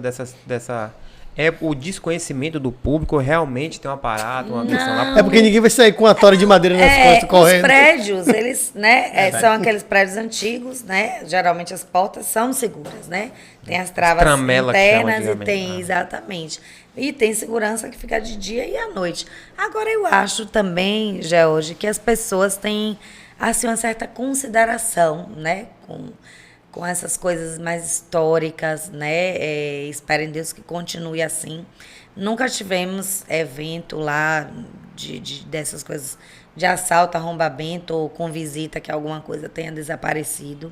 Speaker 1: é o desconhecimento do público realmente tem um aparato, uma questão lá?
Speaker 2: É porque ninguém vai sair com a tora de madeira nas costas correndo.
Speaker 3: Os prédios, eles, né, são aqueles prédios antigos, né? Geralmente as portas são seguras, né? Tem as travas internas e tem, exatamente. E tem segurança que fica de dia e à noite. Agora, eu acho também, George, que as pessoas têm, assim, uma certa consideração, né? Com essas coisas mais históricas, né? Espero em Deus que continue assim. Nunca tivemos evento lá dessas coisas de assalto, arrombamento ou com visita que alguma coisa tenha desaparecido.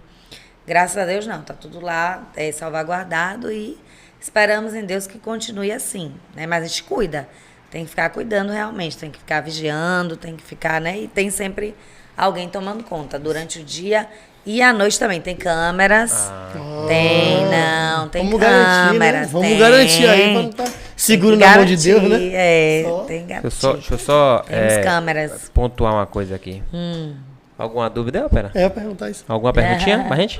Speaker 3: Graças a Deus não, tá tudo lá salvaguardado e esperamos em Deus que continue assim, né? Mas a gente cuida, tem que ficar cuidando realmente, tem que ficar vigiando, tem que ficar, né? E tem sempre alguém tomando conta durante o dia. E à noite também tem câmeras. Tem
Speaker 2: Vamos
Speaker 3: câmeras.
Speaker 2: Garantir, né? Vamos garantir aí pra não estar seguro na mão de Deus, né?
Speaker 3: Tem garantia.
Speaker 1: Deixa eu só
Speaker 3: Temos câmeras.
Speaker 1: pontuar uma coisa aqui. Alguma dúvida, Opera?
Speaker 2: Eu ia perguntar isso.
Speaker 1: Alguma perguntinha pra gente?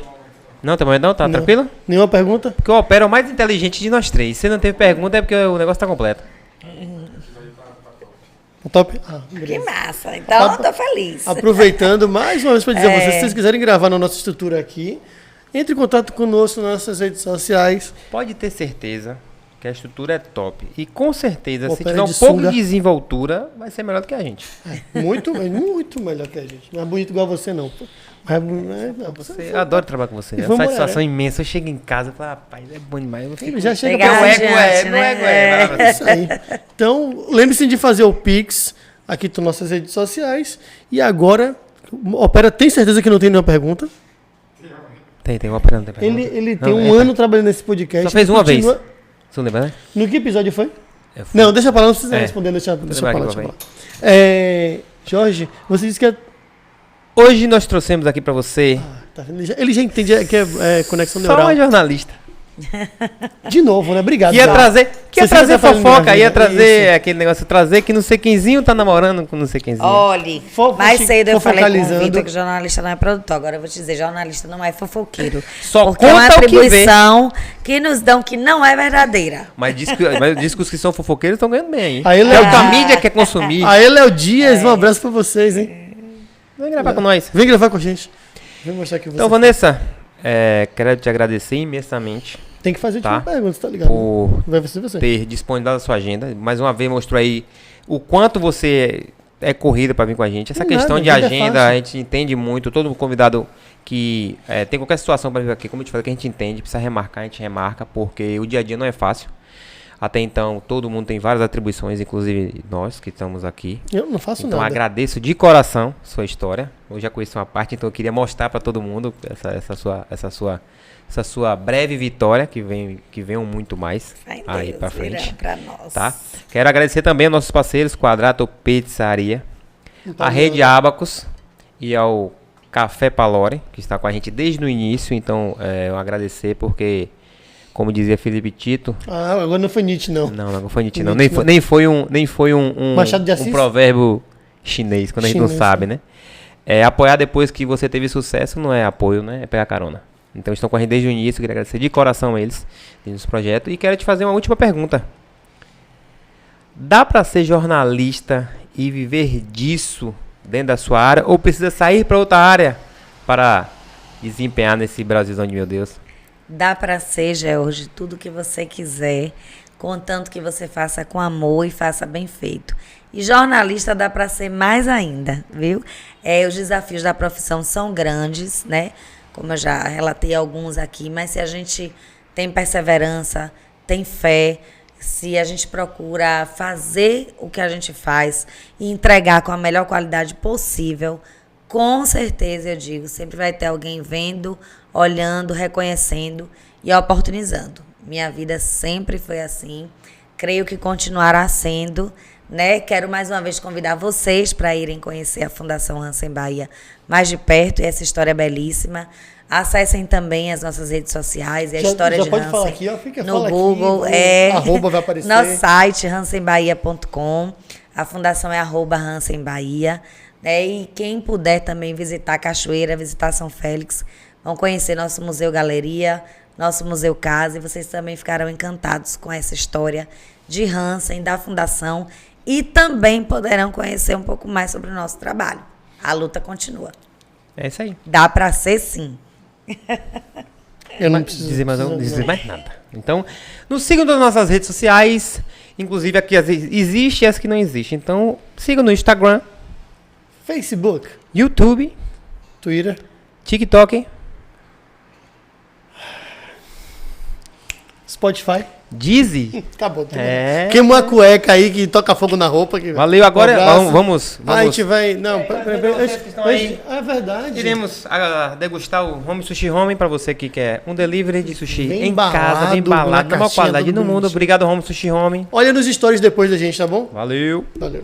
Speaker 1: Não, também não? Tá tranquilo?
Speaker 2: Nenhuma pergunta?
Speaker 1: Porque o Opera é o mais inteligente de nós três. Se não teve pergunta é porque o negócio tá completo.
Speaker 2: Top?
Speaker 3: Que
Speaker 2: Beleza.
Speaker 3: massa. Então, eu tô feliz.
Speaker 2: Aproveitando mais uma vez para dizer a vocês, se vocês quiserem gravar na nossa estrutura aqui, entre em contato conosco nas nossas redes sociais.
Speaker 1: Pode ter certeza que a estrutura é top. E com certeza, se
Speaker 2: Opera
Speaker 1: tiver um
Speaker 2: de
Speaker 1: pouco
Speaker 2: sunga.
Speaker 1: de desenvoltura, vai ser melhor do que a gente.
Speaker 2: Muito melhor que a gente. Não é bonito igual você, não.
Speaker 1: Eu adoro trabalhar com você. É uma satisfação imensa. Eu chego em casa e falo, rapaz, é bom demais. Eu fico...
Speaker 2: Já chega
Speaker 3: Pegar
Speaker 2: pra
Speaker 3: adiante, né?
Speaker 2: É isso aí. Então, lembre-se de fazer o Pix aqui nas nossas redes sociais. E agora, Opera, tem certeza que não tem nenhuma pergunta?
Speaker 1: Tem uma pergunta.
Speaker 2: Ele tem um ano trabalhando nesse podcast.
Speaker 1: Só fez uma vez. Você não lembra, né?
Speaker 2: No que episódio foi? Não, deixa pra lá, não precisa responder. Deixa pra lá. Jorge, você disse que
Speaker 1: hoje nós trouxemos aqui pra você...
Speaker 2: tá vendo? Ele já entende que é conexão
Speaker 1: só
Speaker 2: neural.
Speaker 1: uma jornalista.
Speaker 2: De novo, né? Obrigado.
Speaker 1: Que ia trazer fofoca, ia trazer
Speaker 2: isso.
Speaker 1: aquele negócio, trazer que não sei quemzinho tá namorando com não sei quemzinho.
Speaker 3: Olha, mais cedo eu falei com o
Speaker 2: focalizando.
Speaker 3: Vitor que jornalista não é produtor. Agora eu vou te dizer, jornalista não é fofoqueiro.
Speaker 1: Só
Speaker 3: porque é uma
Speaker 1: conta o que vê.
Speaker 3: atribuição que nos dão que não é verdadeira.
Speaker 1: Mas diz que os que são fofoqueiros estão ganhando bem, hein?
Speaker 2: Aí,
Speaker 1: É
Speaker 2: Léo,
Speaker 1: o que a mídia quer consumir.
Speaker 2: Aí, Léo Dias, um abraço pra vocês, hein?
Speaker 1: Vem gravar com nós.
Speaker 2: Vem gravar com a gente. Vem mostrar aqui você.
Speaker 1: Então, Vanessa, quero te agradecer imensamente
Speaker 2: Tem que fazer
Speaker 1: Tá.
Speaker 2: uma pergunta, tá ligado?
Speaker 1: por
Speaker 2: Vai ser você.
Speaker 1: ter disponibilizado a sua agenda. Mais uma vez mostrou aí o quanto você é corrida para vir com a gente. Essa
Speaker 2: Não
Speaker 1: questão
Speaker 2: nada,
Speaker 1: de
Speaker 2: vida é
Speaker 1: agenda,
Speaker 2: fácil.
Speaker 1: a gente entende muito. Todo convidado que tem qualquer situação para vir aqui, como eu te falei, que a gente entende, precisa remarcar, a gente remarca, porque o dia a dia não é fácil. Até então, todo mundo tem várias atribuições, inclusive nós que estamos aqui.
Speaker 2: Eu não faço
Speaker 1: Então,
Speaker 2: nada.
Speaker 1: agradeço de coração sua história. Eu já conheci uma parte, então eu queria mostrar para todo mundo essa sua breve vitória, que venham muito mais
Speaker 3: Fé em
Speaker 1: aí
Speaker 3: Deus,
Speaker 1: para frente.
Speaker 3: virão pra nós.
Speaker 1: Tá? Quero agradecer também aos nossos parceiros, Quadrato Pizzaria, a Rede Abacus e ao Café Palore, que está com a gente desde o início. Então, eu agradecer porque, como dizia Felipe Tito...
Speaker 2: Agora não foi Nietzsche, não.
Speaker 1: Não foi Nietzsche, não.
Speaker 2: Nietzsche,
Speaker 1: Nem foi um
Speaker 2: Machado de Assis?
Speaker 1: provérbio chinês, quando a gente não
Speaker 2: Chinês,
Speaker 1: sabe, né? Apoiar depois que você teve sucesso não é apoio, né? É pegar carona. Então, estão com a gente desde o início. Queria agradecer de coração a eles nesse projeto. E quero te fazer uma última pergunta. Dá pra ser jornalista e viver disso dentro da sua área ou precisa sair para outra área para desempenhar nesse Brasilzão de meu Deus?
Speaker 3: Dá para ser, George, tudo que você quiser, contanto que você faça com amor e faça bem feito. E jornalista dá para ser mais ainda, viu? Os desafios da profissão são grandes, né? Como eu já relatei alguns aqui, mas se a gente tem perseverança, tem fé, se a gente procura fazer o que a gente faz e entregar com a melhor qualidade possível, com certeza, eu digo, sempre vai ter alguém vendo, olhando, reconhecendo e oportunizando. Minha vida sempre foi assim, creio que continuará sendo, né? Quero mais uma vez convidar vocês para irem conhecer a Fundação Hansen Bahia mais de perto, e essa história é belíssima. Acessem também as nossas redes sociais e a história de
Speaker 2: pode
Speaker 3: Hansen
Speaker 2: falar aqui, ó, fica,
Speaker 3: no
Speaker 2: fala
Speaker 3: Google.
Speaker 2: aqui, arroba vai aparecer.
Speaker 3: Nosso site, hansenbahia.com. A fundação é @hansenbahia. E quem puder também visitar Cachoeira, visitar São Félix, vão conhecer nosso Museu Galeria, nosso Museu Casa, e vocês também ficarão encantados com essa história de Hansen, da Fundação, e também poderão conhecer um pouco mais sobre o nosso trabalho. A luta continua.
Speaker 1: É isso aí.
Speaker 3: Dá para ser, sim.
Speaker 2: Eu não preciso
Speaker 1: dizer mais nada. Então, nos sigam nas nossas redes sociais, inclusive aqui as existe e as que não existem. Então, sigam no Instagram,
Speaker 2: Facebook,
Speaker 1: YouTube,
Speaker 2: Twitter,
Speaker 1: TikTok,
Speaker 2: Spotify.
Speaker 1: Deezy.
Speaker 2: Acabou.
Speaker 1: É.
Speaker 2: Queima uma cueca aí que toca fogo na roupa. Que...
Speaker 1: Valeu, agora
Speaker 2: Um abraço.
Speaker 1: vamos.
Speaker 2: A gente vai... Não,
Speaker 1: vocês que estão aí.
Speaker 2: é verdade.
Speaker 1: Iremos degustar o Home Sushi Home para você que quer um delivery de sushi
Speaker 2: Bem
Speaker 1: em casa, bem
Speaker 2: embalado,
Speaker 1: embalado,
Speaker 2: na
Speaker 1: da maior
Speaker 2: caixinha,
Speaker 1: qualidade
Speaker 2: tudo
Speaker 1: no mundo.
Speaker 2: bonitinho.
Speaker 1: Obrigado, Home Sushi Home.
Speaker 2: Olha nos stories depois da gente, tá bom?
Speaker 1: Valeu.
Speaker 2: Valeu.